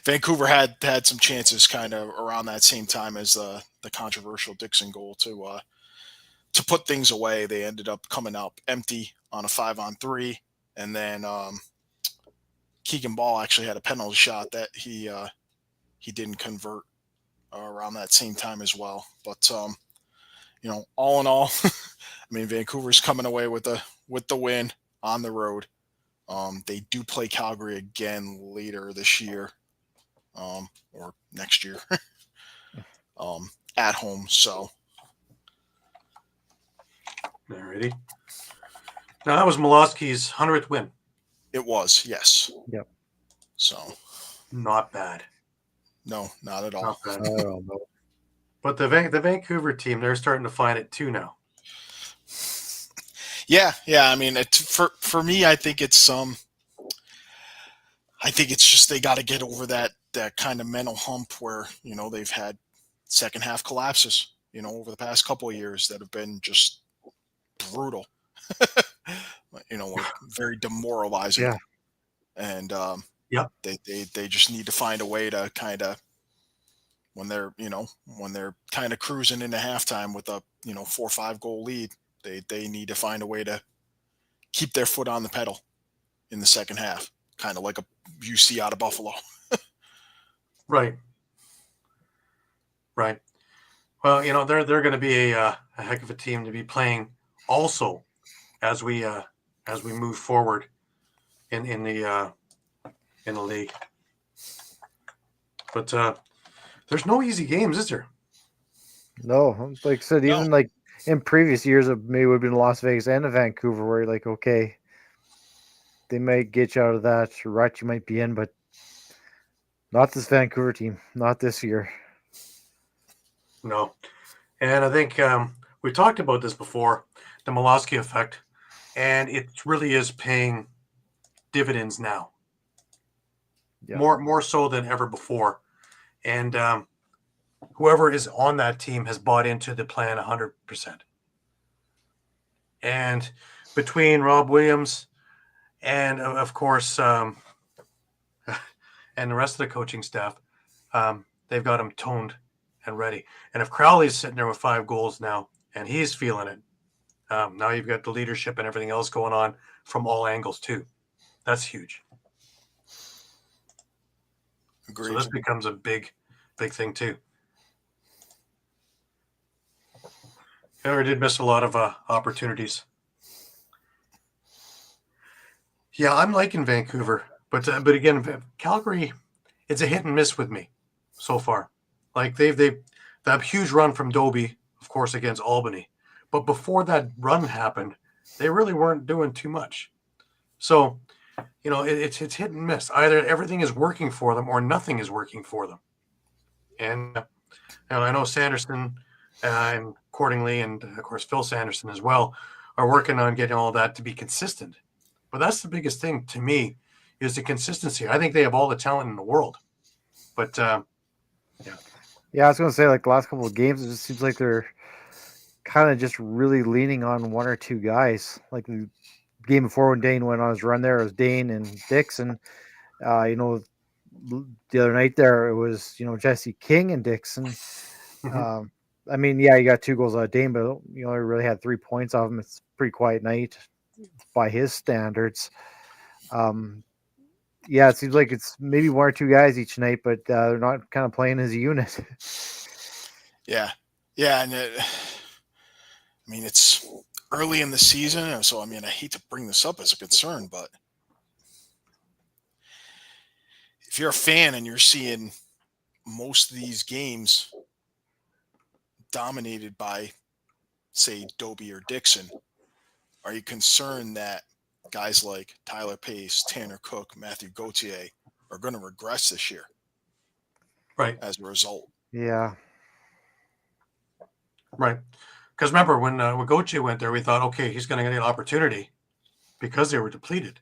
Vancouver had some chances kind of around that same time as the controversial Dixon goal to put things away. They ended up coming up empty on a 5-on-3, and then Keegan Ball actually had a penalty shot that he didn't convert around that same time as well. But all in all, I mean, Vancouver's coming away with the win on the road. They do play Calgary again later this year, or next year, at home. So, Alrighty. Now that was Molosky's 100th win. it was, yes. Yep. So, Not bad. no, not at all. Not bad. I don't know. But the Vancouver team, they're starting to find it too now. Yeah. I mean, for me, I think it's just they got to get over that kind of mental hump where they've had second half collapses, over the past couple of years that have been just brutal, like very demoralizing. Yeah. And Yep. they just need to find a way to kind of when they're kind of cruising into halftime with a 4 or 5 goal lead. They need to find a way to keep their foot on the pedal in the second half, kind of like a UC out of Buffalo. Right. Well, they're going to be a heck of a team to be playing also as we move forward in the league. But there's no easy games, is there? No, like I said, No. even like in previous years, it maybe would have been Las Vegas and Vancouver, where you're like, okay, they might get you out of that rut you might be in, but not this Vancouver team, not this year. No. And I think we talked about this before, the Molosky effect, and it really is paying dividends now. Yeah. More so than ever before. And whoever is on that team has bought into the plan 100%. And between Rob Williams and, of course, and the rest of the coaching staff, they've got him toned and ready. And if Crowley's sitting there with 5 goals now, and he's feeling it, now you've got the leadership and everything else going on from all angles too. That's huge. Agreed. So this becomes a big thing too. Taylor did miss a lot of opportunities. Yeah, I'm liking Vancouver, but again, Calgary, it's a hit and miss with me so far. Like they've that huge run from Dobie, of course, against Albany, but before that run happened, they really weren't doing too much. So, it's hit and miss. Either everything is working for them or nothing is working for them. And I know Sanderson and accordingly, and of course Phil Sanderson as well, are working on getting all that to be consistent. But that's the biggest thing to me is the consistency. I think they have all the talent in the world. But Yeah, I was going to say, like, the last couple of games, it just seems like they're kind of just really leaning on one or two guys. Like the game before when Dane went on his run there, it was Dane and Dixon. The other night there, it was, Jesse King and Dixon. I mean, yeah, you got 2 goals out of Dane, but, he really had 3 points off him. It's a pretty quiet night by his standards. Yeah, it seems like it's maybe 1 or 2 guys each night, but they're not kind of playing as a unit. Yeah. And it's early in the season, so I hate to bring this up as a concern, but if you're a fan and you're seeing most of these games dominated by, say, Dobie or Dixon, are you concerned that guys like Tyler Pace, Tanner Cook, Matthew Gauthier are going to regress this year? Right. As a result. Yeah. Right. Because remember, when Gauthier went there, we thought, okay, he's going to get an opportunity because they were depleted.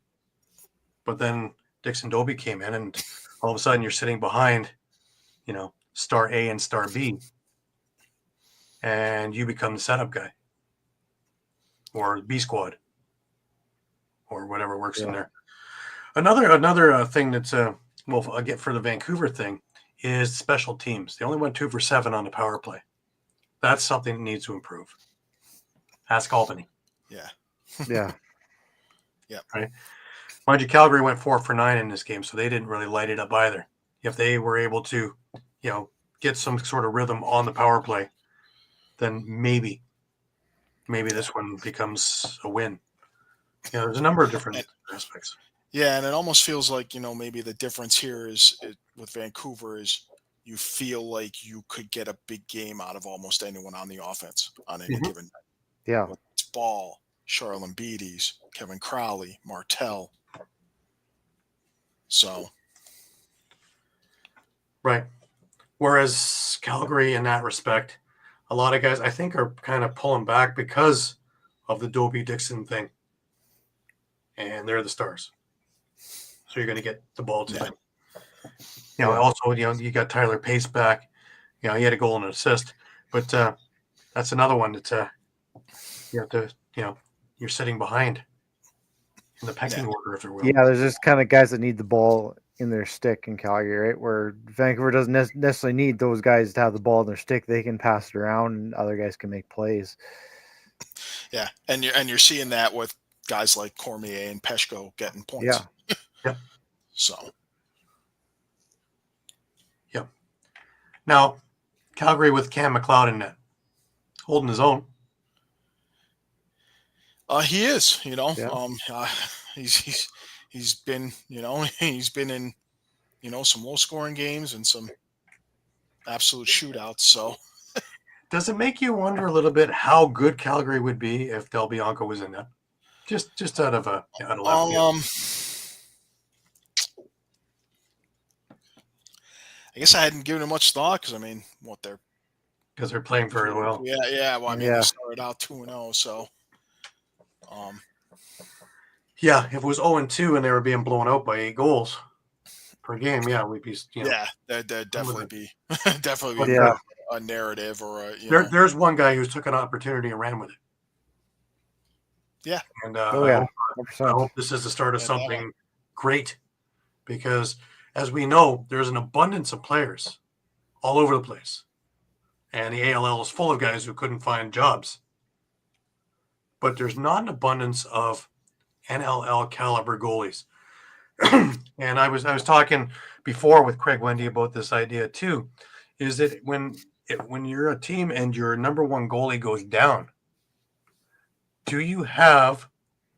But then Dixon Dobie came in, and all of a sudden you're sitting behind, star A and star B, and you become the setup guy or B squad or whatever works in there. Another thing that's I get for the Vancouver thing is special teams. They only went 2 for 7 on the power play. That's something that needs to improve. Ask Albany. Yeah. Yeah. Yeah. Right. Mind you, Calgary went 4 for 9 in this game, so they didn't really light it up either. If they were able to, get some sort of rhythm on the power play, then maybe this one becomes a win. There's a number of different aspects. Yeah, and it almost feels like, maybe the difference here is with Vancouver is you feel like you could get a big game out of almost anyone on the offense on any given night. Yeah. It's Ball, Charlene Beatties, Kevin Crowley, Martell. So. Right. Whereas Calgary, in that respect, a lot of guys, I think, are kind of pulling back because of the Dobie Dixon thing. And they're the stars. So you're going to get the ball to them. Also, you got Tyler Pace back. He had a goal and an assist. But that's another one that you have to, you're sitting behind in the pecking order, if you will. Yeah, there's just kind of guys that need the ball in their stick in Calgary, right? Where Vancouver doesn't necessarily need those guys to have the ball in their stick. They can pass it around, and other guys can make plays. Yeah, and you're seeing that with guys like Cormier and Peshko getting points. Yeah. Yeah. So. Yeah. Now, Calgary with Cam McLeod in net, holding his own. He is, Yeah. he's been, he's been in, some low scoring games and some absolute shootouts. So does it make you wonder a little bit how good Calgary would be if Del Bianco was in that? Just out of left field. I guess I hadn't given it much thought because because they're playing very well. Yeah. Well, they started out 2-0, so. Yeah, if it was 0-2 and they were being blown out by 8 goals per game, we'd be. Yeah, there'd definitely be a narrative or a. There's one guy who took an opportunity and ran with it. Yeah. And Oh I yeah, hope, I 100%. hope this is the start of Yeah, something great, because as we know, there's an abundance of players all over the place, and the ALL is full of guys who couldn't find jobs. But there's not an abundance of NLL caliber goalies. And I was talking before with Craig Wendy about this idea too, is that when you're a team and your number one goalie goes down, do you have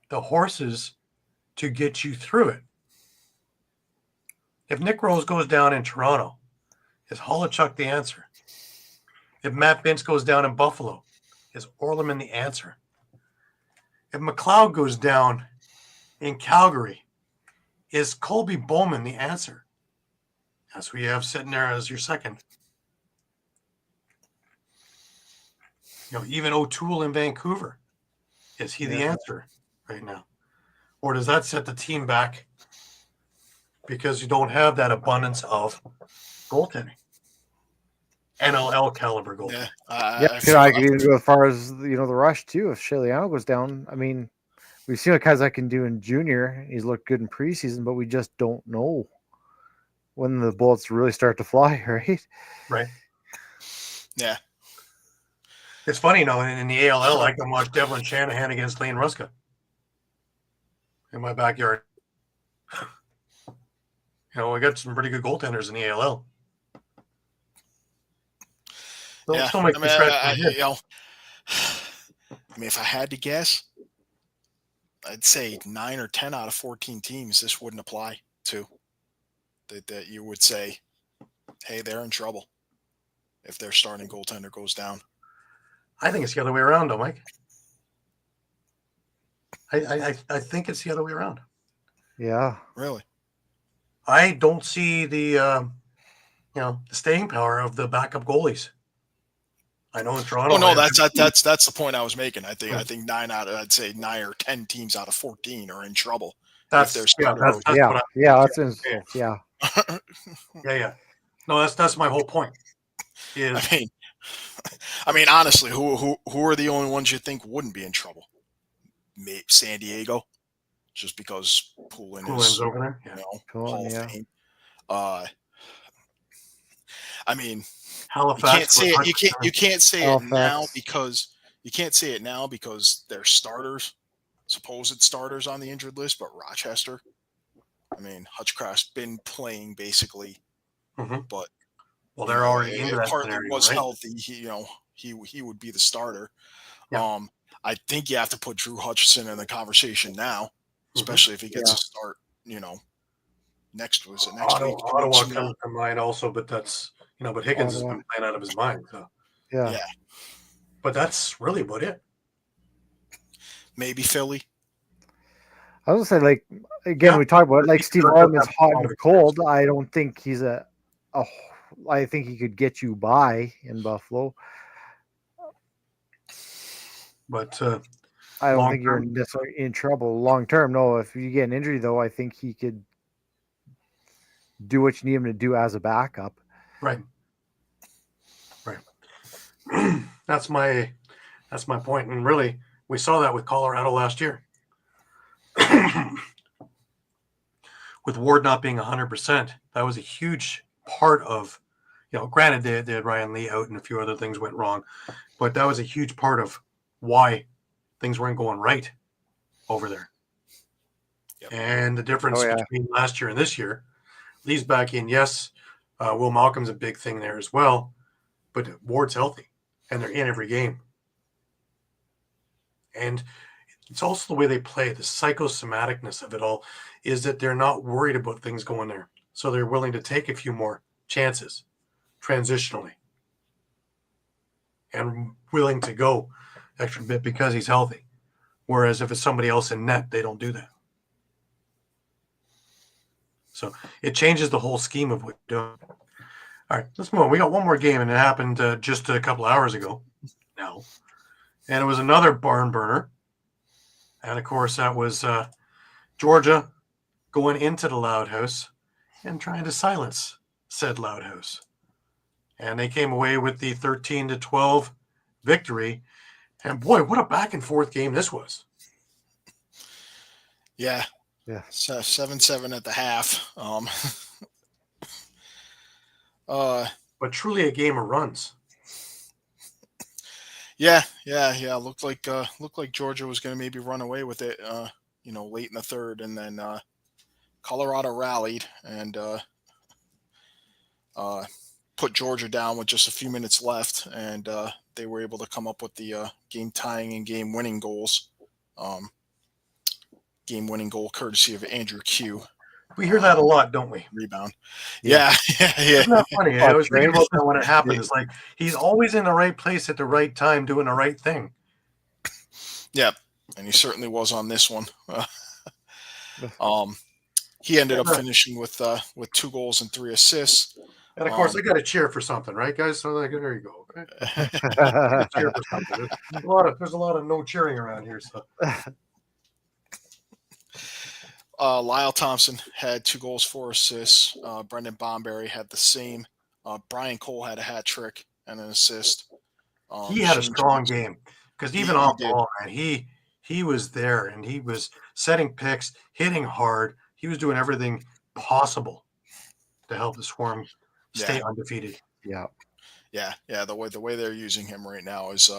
the horses to get you through it? If Nick Rose goes down in Toronto, is Holochuk the answer? If Matt Bintz goes down in Buffalo, is Orleman the answer? If McLeod goes down in Calgary, is Colby Bowman the answer? That's who you have sitting there as your second. Even O'Toole in Vancouver, is he the answer right now? Or does that set the team back because you don't have that abundance of goaltending? NLL caliber goaltending. I could even go as far as the rush too. If Sheliano goes down, I mean, we've seen what Kostiuk can do in junior. He's looked good in preseason, but we just don't know when the bullets really start to fly, right? Right. Yeah. It's funny, in the ALL, I can watch Devlin Shanahan against Lane Ruska in my backyard. We got some pretty good goaltenders in the ALL. Yeah, still makes me scratch my head. If I had to guess, I'd say 9 or 10 out of 14 teams this wouldn't apply to. That you would say, hey, they're in trouble if their starting goaltender goes down. I think it's the other way around, though, Mike. I think it's the other way around. Yeah. Really? I don't see the the staying power of the backup goalies. I know in Toronto. Oh no, that's the point I was making. I think 9 or 10 teams out of 14 are in trouble. That's yeah. No, that's my whole point. I mean, honestly, who are the only ones you think wouldn't be in trouble? Maybe San Diego, just because Poulin's over there. Yeah. Hall of Fame. I mean, Halifax. You can't say it now because they're starters, supposed starters on the injured list. But Rochester, I mean, Hutchcraft's been playing basically, but they're already into that Hartley scenario, was right? healthy. He would be the starter. Yeah. I think you have to put Drew Hutchison in the conversation now, especially if he gets a start. Next week. Ottawa comes to mind also, but that's but Higgins has been playing out of his mind. So yeah. But that's really about it. Maybe Philly. I was gonna say, again, we talked about Steve Allman's hot and cold. I don't think he's I think he could get you by in Buffalo. But I don't think you're necessarily in trouble long term. No, if you get an injury, though, I think he could do what you need him to do as a backup. Right. That's my point. And really, we saw that with Colorado last year. With Ward not being 100%, that was a huge part of, granted they had Ryan Lee out and a few other things went wrong, but that was a huge part of why things weren't going right over there. Yep. And the difference between last year and this year, Lee's back in. Yes, Will Malcolm's a big thing there as well, but Ward's healthy and they're in every game. And it's also the way they play. The psychosomaticness of it all is that they're not worried about things going there. So they're willing to take a few more chances transitionally and willing to go extra bit because he's healthy. Whereas if it's somebody else in net, they don't do that. So it changes the whole scheme of what you're doing. All right, let's move on. We got one more game, and it happened just a couple hours ago now. And it was another barn burner. And, of course, that was Georgia going into the Loud House and trying to silence said Loud House. And they came away with the 13-12 victory. And, boy, what a back-and-forth game this was. Yeah. Yeah. So 7-7 at the half. But truly a game of runs. Yeah. Looked like Georgia was going to maybe run away with it, late in the third, and then Colorado rallied and put Georgia down with just a few minutes left, and they were able to come up with the game tying and game winning goals. Game winning goal courtesy of Andrew Q. We hear that a lot, don't we? Rebound. Yeah. Yeah. Isn't that funny? I was thinking Right? about that when it happened. It's like he's always in the right place at the right time doing the right thing. Yep. And he certainly was on this one. He ended up finishing with 2 goals and 3 assists. And of course, I got to cheer for something, right, guys? So there you go. Okay? Cheer for something. There's a lot of no cheering around here. So Lyle Thompson had 2 goals, 4 assists. Brendan Bomberry had the same. Brian Cole had a hat trick and an assist. he had a strong game because even off did. ball, man, he was there and he was setting picks, hitting hard. He was doing everything possible to help the Swarm stay undefeated. Yeah. Yeah. The way they're using him right now is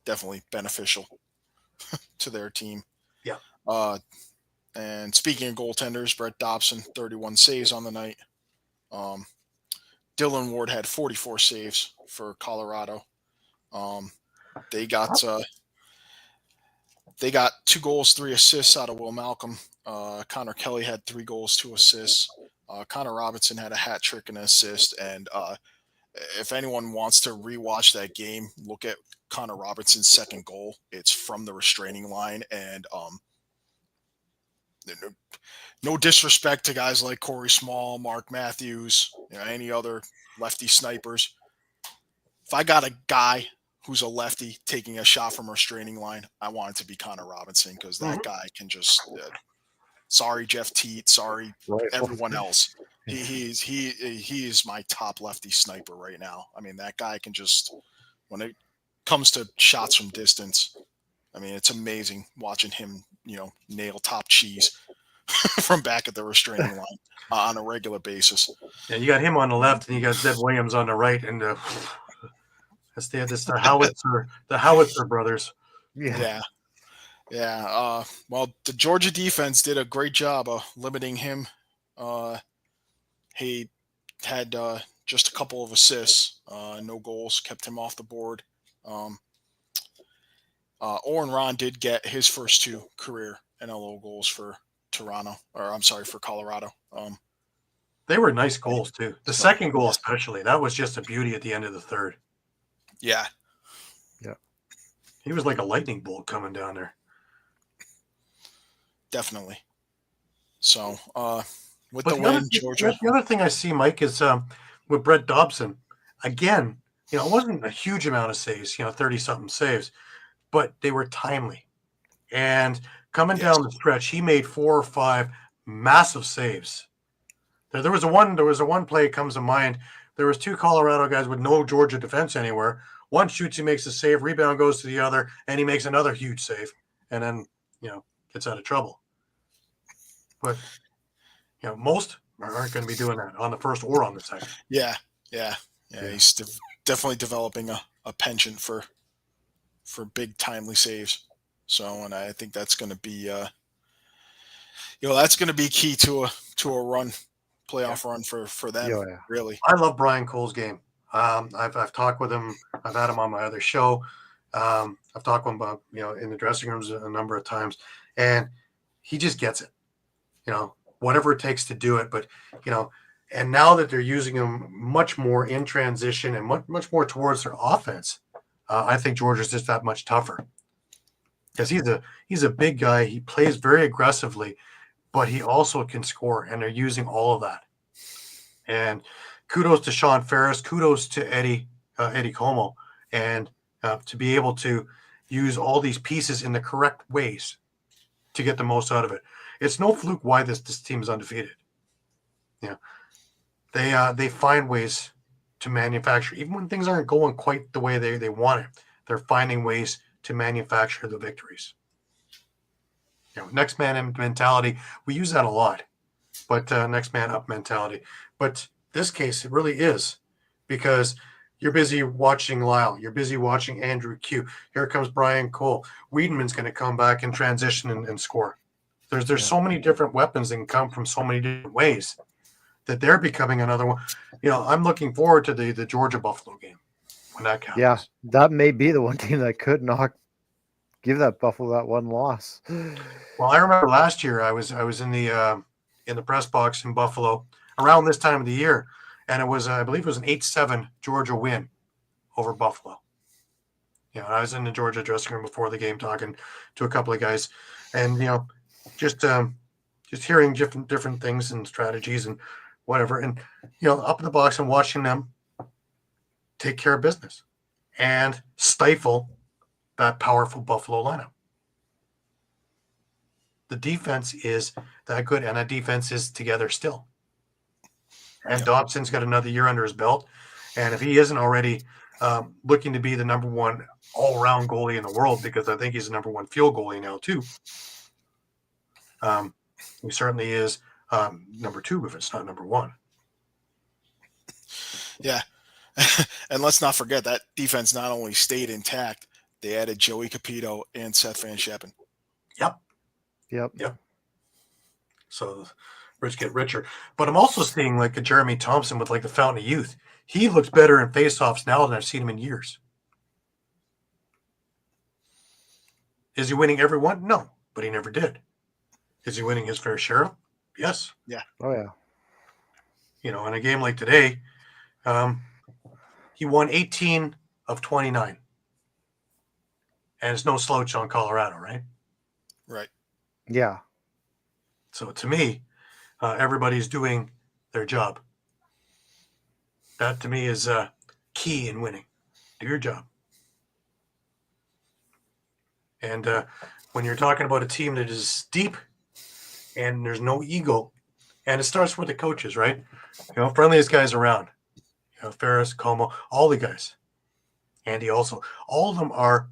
definitely beneficial to their team. Yeah. And speaking of goaltenders, Brett Dobson, 31 saves on the night. Dylan Ward had 44 saves for Colorado. They got 2 goals, 3 assists out of Will Malcolm. Connor Kelly had 3 goals, 2 assists. Connor Robinson had a hat trick and an assist. And if anyone wants to rewatch that game, look at Connor Robinson's second goal. It's from the restraining line, and no disrespect to guys like Corey Small, Mark Matthews, any other lefty snipers. If I got a guy who's a lefty taking a shot from a restraining line, I want it to be Connor Robinson, because that guy can just sorry Jeff Teat, sorry everyone else. He is my top lefty sniper right now. I mean, that guy can just, when it comes to shots from distance, I mean, it's amazing watching him, nail top cheese from back at the restraining line on a regular basis. Yeah, you got him on the left and you got Zeb Williams on the right, and that's the Howitzer brothers. Yeah. Well, the Georgia defense did a great job of limiting him. He had just a couple of assists, no goals, kept him off the board. Oren Ron did get his first 2 career NLL goals for Colorado. They were nice goals too. The second goal especially, that was just a beauty at the end of the third. Yeah. He was like a lightning bolt coming down there. Definitely. So, with But the win, Georgia. The other thing I see, Mike, is with Brett Dobson, again, it wasn't a huge amount of saves, 30-something saves, but they were timely. And coming down the stretch, he made 4 or 5 massive saves. There was a one play comes to mind. There was 2 Colorado guys with no Georgia defense anywhere. One shoots, he makes a save, rebound goes to the other, and he makes another huge save, and then gets out of trouble. But most aren't going to be doing that on the first or on the second. Yeah. He's definitely developing a penchant for big timely saves. So, and I think that's going to be that's going to be key to a run, playoff run for them. Yeah. Really. I love Brian Cole's game. I've talked with him. I've had him on my other show. I've talked with him about, in the dressing rooms a number of times, and he just gets it, whatever it takes to do it. But, and now that they're using him much more in transition and much more towards their offense, I think Georgia's just that much tougher, because he's a big guy. He plays very aggressively, but he also can score, and they're using all of that. And kudos to Sean Ferris, kudos to Eddie Como, and to be able to use all these pieces in the correct ways to get the most out of it. It's no fluke why this team is undefeated. They find ways to manufacture, even when things aren't going quite the way they want it. They're finding ways to manufacture the victories. Next man in mentality. We use that a lot, but next man up mentality. But this case, it really is because you're busy watching Lyle. You're busy watching Andrew Q. Here comes Brian Cole. Wiedeman's going to come back and transition and score. There's so many different weapons that can come from so many different ways that they're becoming another one. I'm looking forward to the Georgia Buffalo game when that counts. Yeah, that may be the one team that could not give that Buffalo that one loss. Well, I remember last year I was in the press box in Buffalo around this time of the year, and it was I believe it was an 8-7 Georgia win over Buffalo. I was in the Georgia dressing room before the game talking to a couple of guys, and just hearing different things and strategies and whatever, and up in the box and watching them take care of business and stifle that powerful Buffalo lineup. The defense is that good, and that defense is together still. And Dobson's got another year under his belt, and if he isn't already looking to be the number one all-around goalie in the world, because I think he's the number one field goalie now too, he certainly is number two if it's not number one. Yeah. And let's not forget that defense not only stayed intact, they added Joey Capito and Seth Van Scheppen. Yep. So rich get richer. But I'm also seeing like a Jeremy Thompson with like the fountain of youth. He looks better in faceoffs now than I've seen him in years. Is he winning every one? No, but he never did. Is he winning his fair share? Yes. Yeah. Oh, yeah. In a game like today, he won 18 of 29. And it's no slouch on Colorado, right? Right. Yeah. So to me, everybody's doing their job. That to me is key in winning. Do your job. And when you're talking about a team that is deep and there's no ego, and it starts with the coaches, right? Friendliest guys around. Ferris, Como, all the guys. Andy also. All of them are,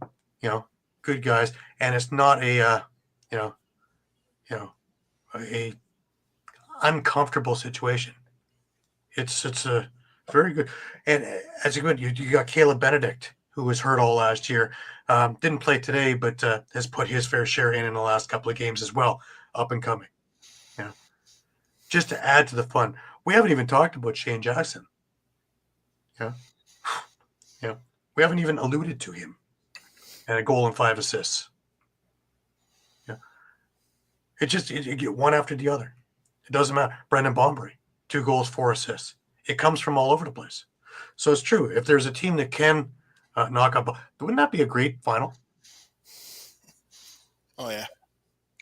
good guys, and it's not a uncomfortable situation. It's a very good, and as you good, you got Caleb Benedict, who was hurt all last year, didn't play today, but has put his fair share in the last couple of games as well, up and coming. Just to add to the fun, we haven't even talked about Shane Jackson. We haven't even alluded to him, and a goal and 5 assists. It just you get one after the other. It doesn't matter. Brendan Bombury, 2 goals, 4 assists. It comes from all over the place. So it's true. If there's a team that can knock up, wouldn't that be a great final? Oh, yeah.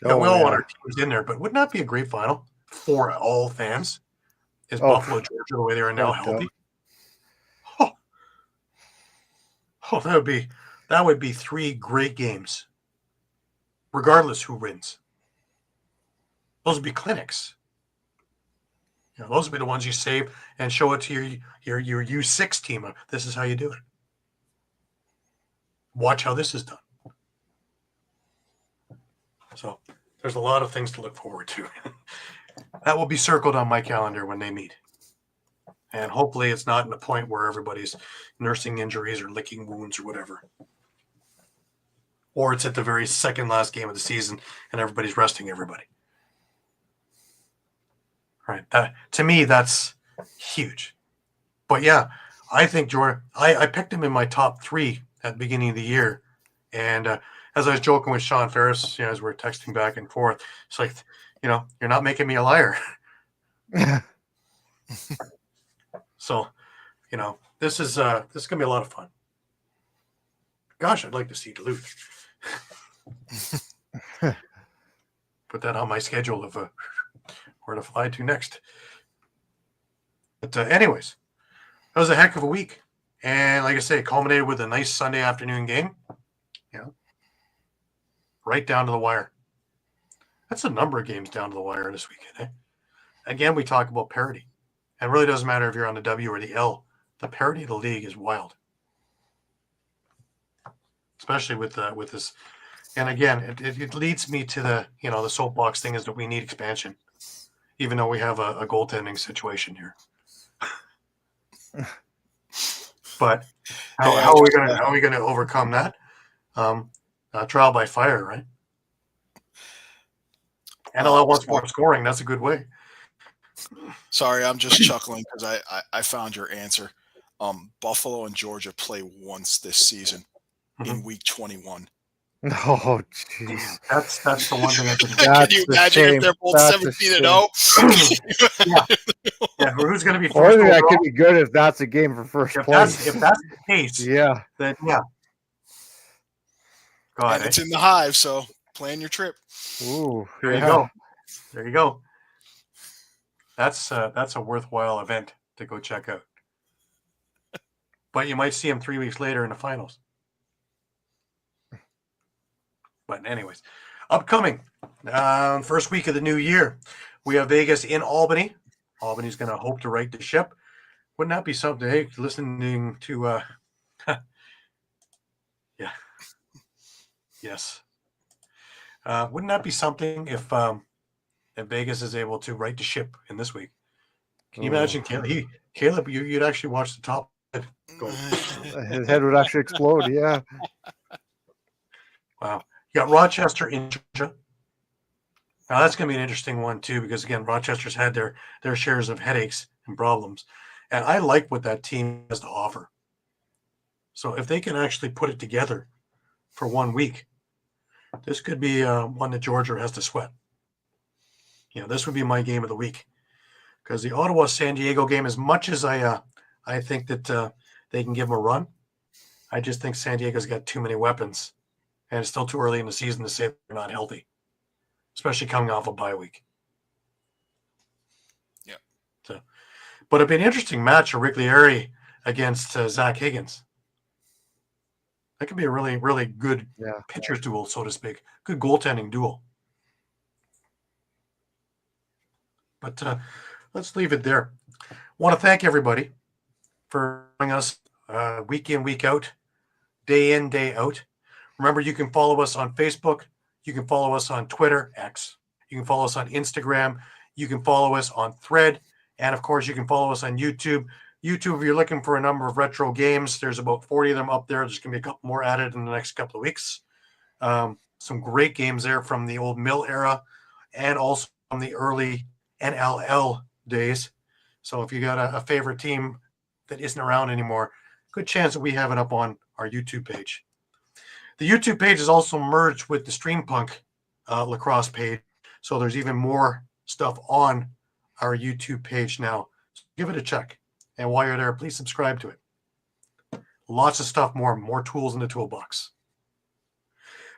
We all want our teams in there, but wouldn't that be a great final for all fans? Is Buffalo, Georgia, the way they are now healthy? Oh, that would be 3 great games, regardless who wins. Those would be clinics. Those would be the ones you save and show it to your U6 team. This is how you do it. Watch how this is done. So there's a lot of things to look forward to. That will be circled on my calendar when they meet. And hopefully it's not in a point where everybody's nursing injuries or licking wounds or whatever. Or it's at the very second last game of the season and everybody's resting everybody. Right. To me, that's huge. But yeah, I think Jordan, I picked him in my top 3 at the beginning of the year. And as I was joking with Sean Ferris, as we're texting back and forth, it's like, you're not making me a liar. So, this is going to be a lot of fun. Gosh, I'd like to see Duluth. Put that on my schedule of where to fly to next. But anyways, that was a heck of a week. And like I say, it culminated with a nice Sunday afternoon game. Right down to the wire. That's a number of games down to the wire this weekend. Again, we talk about parity. And it really doesn't matter if you're on the W or the L. The parity of the league is wild. Especially with this And again, it leads me to the soapbox thing is that we need expansion, even though we have a goaltending situation here. But how are we gonna overcome that? Trial by fire, right? NLL wants more scoring. That's a good way. Sorry, I'm just chuckling because I found your answer. Buffalo and Georgia play once this season in week 21. Oh, jeez. That's the one thing I can. Can you imagine if they're both 17-0? Yeah, who's going to be I first? think that could be good if that's a game for first place. If that's the case, yeah. then yeah. God, And it's in the Hive, so plan your trip. Ooh, there you go. There you go. That's a worthwhile event to go check out. But you might see him 3 weeks later in the finals. But anyways, upcoming first week of the new year, we have Vegas in Albany. Albany's going to hope to right the ship. Wouldn't that be something? Hey, listening to, yeah, yes. Wouldn't that be something if Vegas is able to right the ship in this week? Can you imagine, Caleb? You'd actually watch the top go. His head would actually explode. Yeah. Wow. You got Rochester in Georgia. Now that's going to be an interesting one too, because again, Rochester's had their shares of headaches and problems, and I like what that team has to offer. So if they can actually put it together for 1 week, this could be one that Georgia has to sweat. This would be my game of the week, because the Ottawa-San Diego game, as much as I think that they can give them a run, I just think San Diego's got too many weapons, and it's still too early in the season to say they're not healthy, especially coming off a bye week. Yeah. So, but it'd be an interesting match, a Riglieri against Zach Higgins. That could be a really, really good pitcher's duel, so to speak. Good goaltending duel. But let's leave it there. Want to thank everybody for joining us week in, week out, day in, day out. Remember, you can follow us on Facebook. You can follow us on Twitter, X. You can follow us on Instagram. You can follow us on Thread. And, of course, you can follow us on YouTube. YouTube, if you're looking for a number of retro games, there's about 40 of them up there. There's going to be a couple more added in the next couple of weeks. Some great games there from the old Mill era and also from the early NLL days. So if you got a favorite team that isn't around anymore, good chance that we have it up on our YouTube page. The YouTube page is also merged with the Streampunk Lacrosse page, so there's even more stuff on our YouTube page now. So give it a check, and while you're there, please subscribe to it. Lots of stuff, more tools in the toolbox.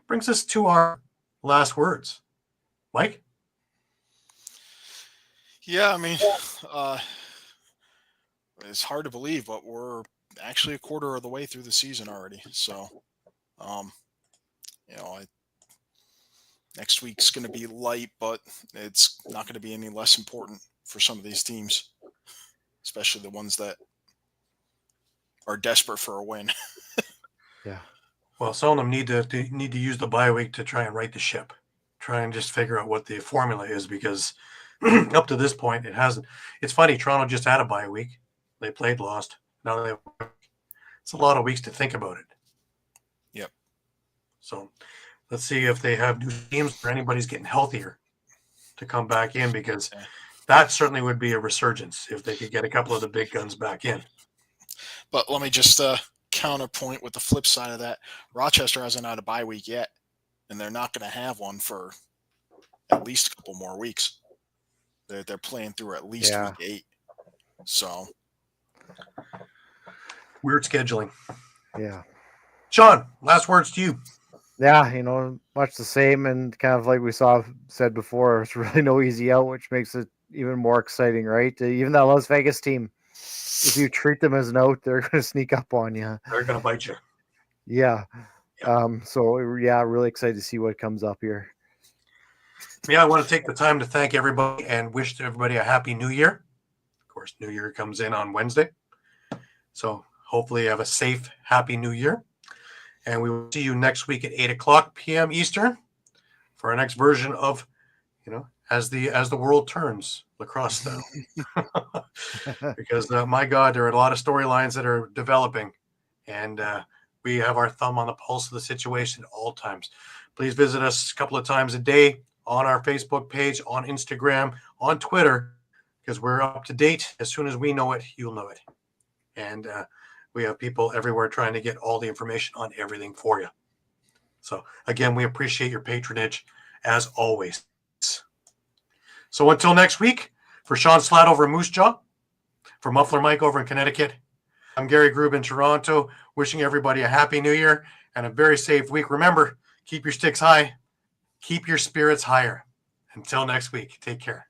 Brings us to our last words. Mike? Yeah, I mean, it's hard to believe, but we're actually a quarter of the way through the season already. So, next week's going to be light, but it's not going to be any less important for some of these teams, especially the ones that are desperate for a win. Yeah. Well, some of them need to use the bye week to try and right the ship, try and just figure out what the formula is, because up to this point, it hasn't. It's funny. Toronto just had a bye week. They played, lost. Now it's a lot of weeks to think about it. Yep. So let's see if they have new teams or anybody's getting healthier to come back in, because that certainly would be a resurgence if they could get a couple of the big guns back in. But let me just counterpoint with the flip side of that. Rochester hasn't had a bye week yet, and they're not going to have one for at least a couple more weeks. They're playing through at least week 8. So weird scheduling. Yeah. Shawn, last words to you. Yeah, much the same, and kind of like we said before, there's really no easy out, which makes it even more exciting, right? Even that Las Vegas team, if you treat them as an out, they're going to sneak up on you. They're going to bite you. Yeah. Really excited to see what comes up here. Yeah, I want to take the time to thank everybody and wish everybody a happy New Year. Of course, New Year comes in on Wednesday. So hopefully you have a safe, happy New Year. And we will see you next week at 8 p.m. Eastern for our next version of, as the world turns, lacrosse style. Because my God, there are a lot of storylines that are developing, and we have our thumb on the pulse of the situation at all times. Please visit us a couple of times a day on our Facebook page, on Instagram, on Twitter, because we're up to date. As soon as we know it, you'll know it. And we have people everywhere trying to get all the information on everything for you. So again, we appreciate your patronage as always. So until next week, for Shawn Slaght over in Moose Jaw, for Muffler Mike over in Connecticut, I'm Gary Groob in Toronto, wishing everybody a happy new year and a very safe week. Remember, keep your sticks high, keep your spirits higher. Until next week, take care.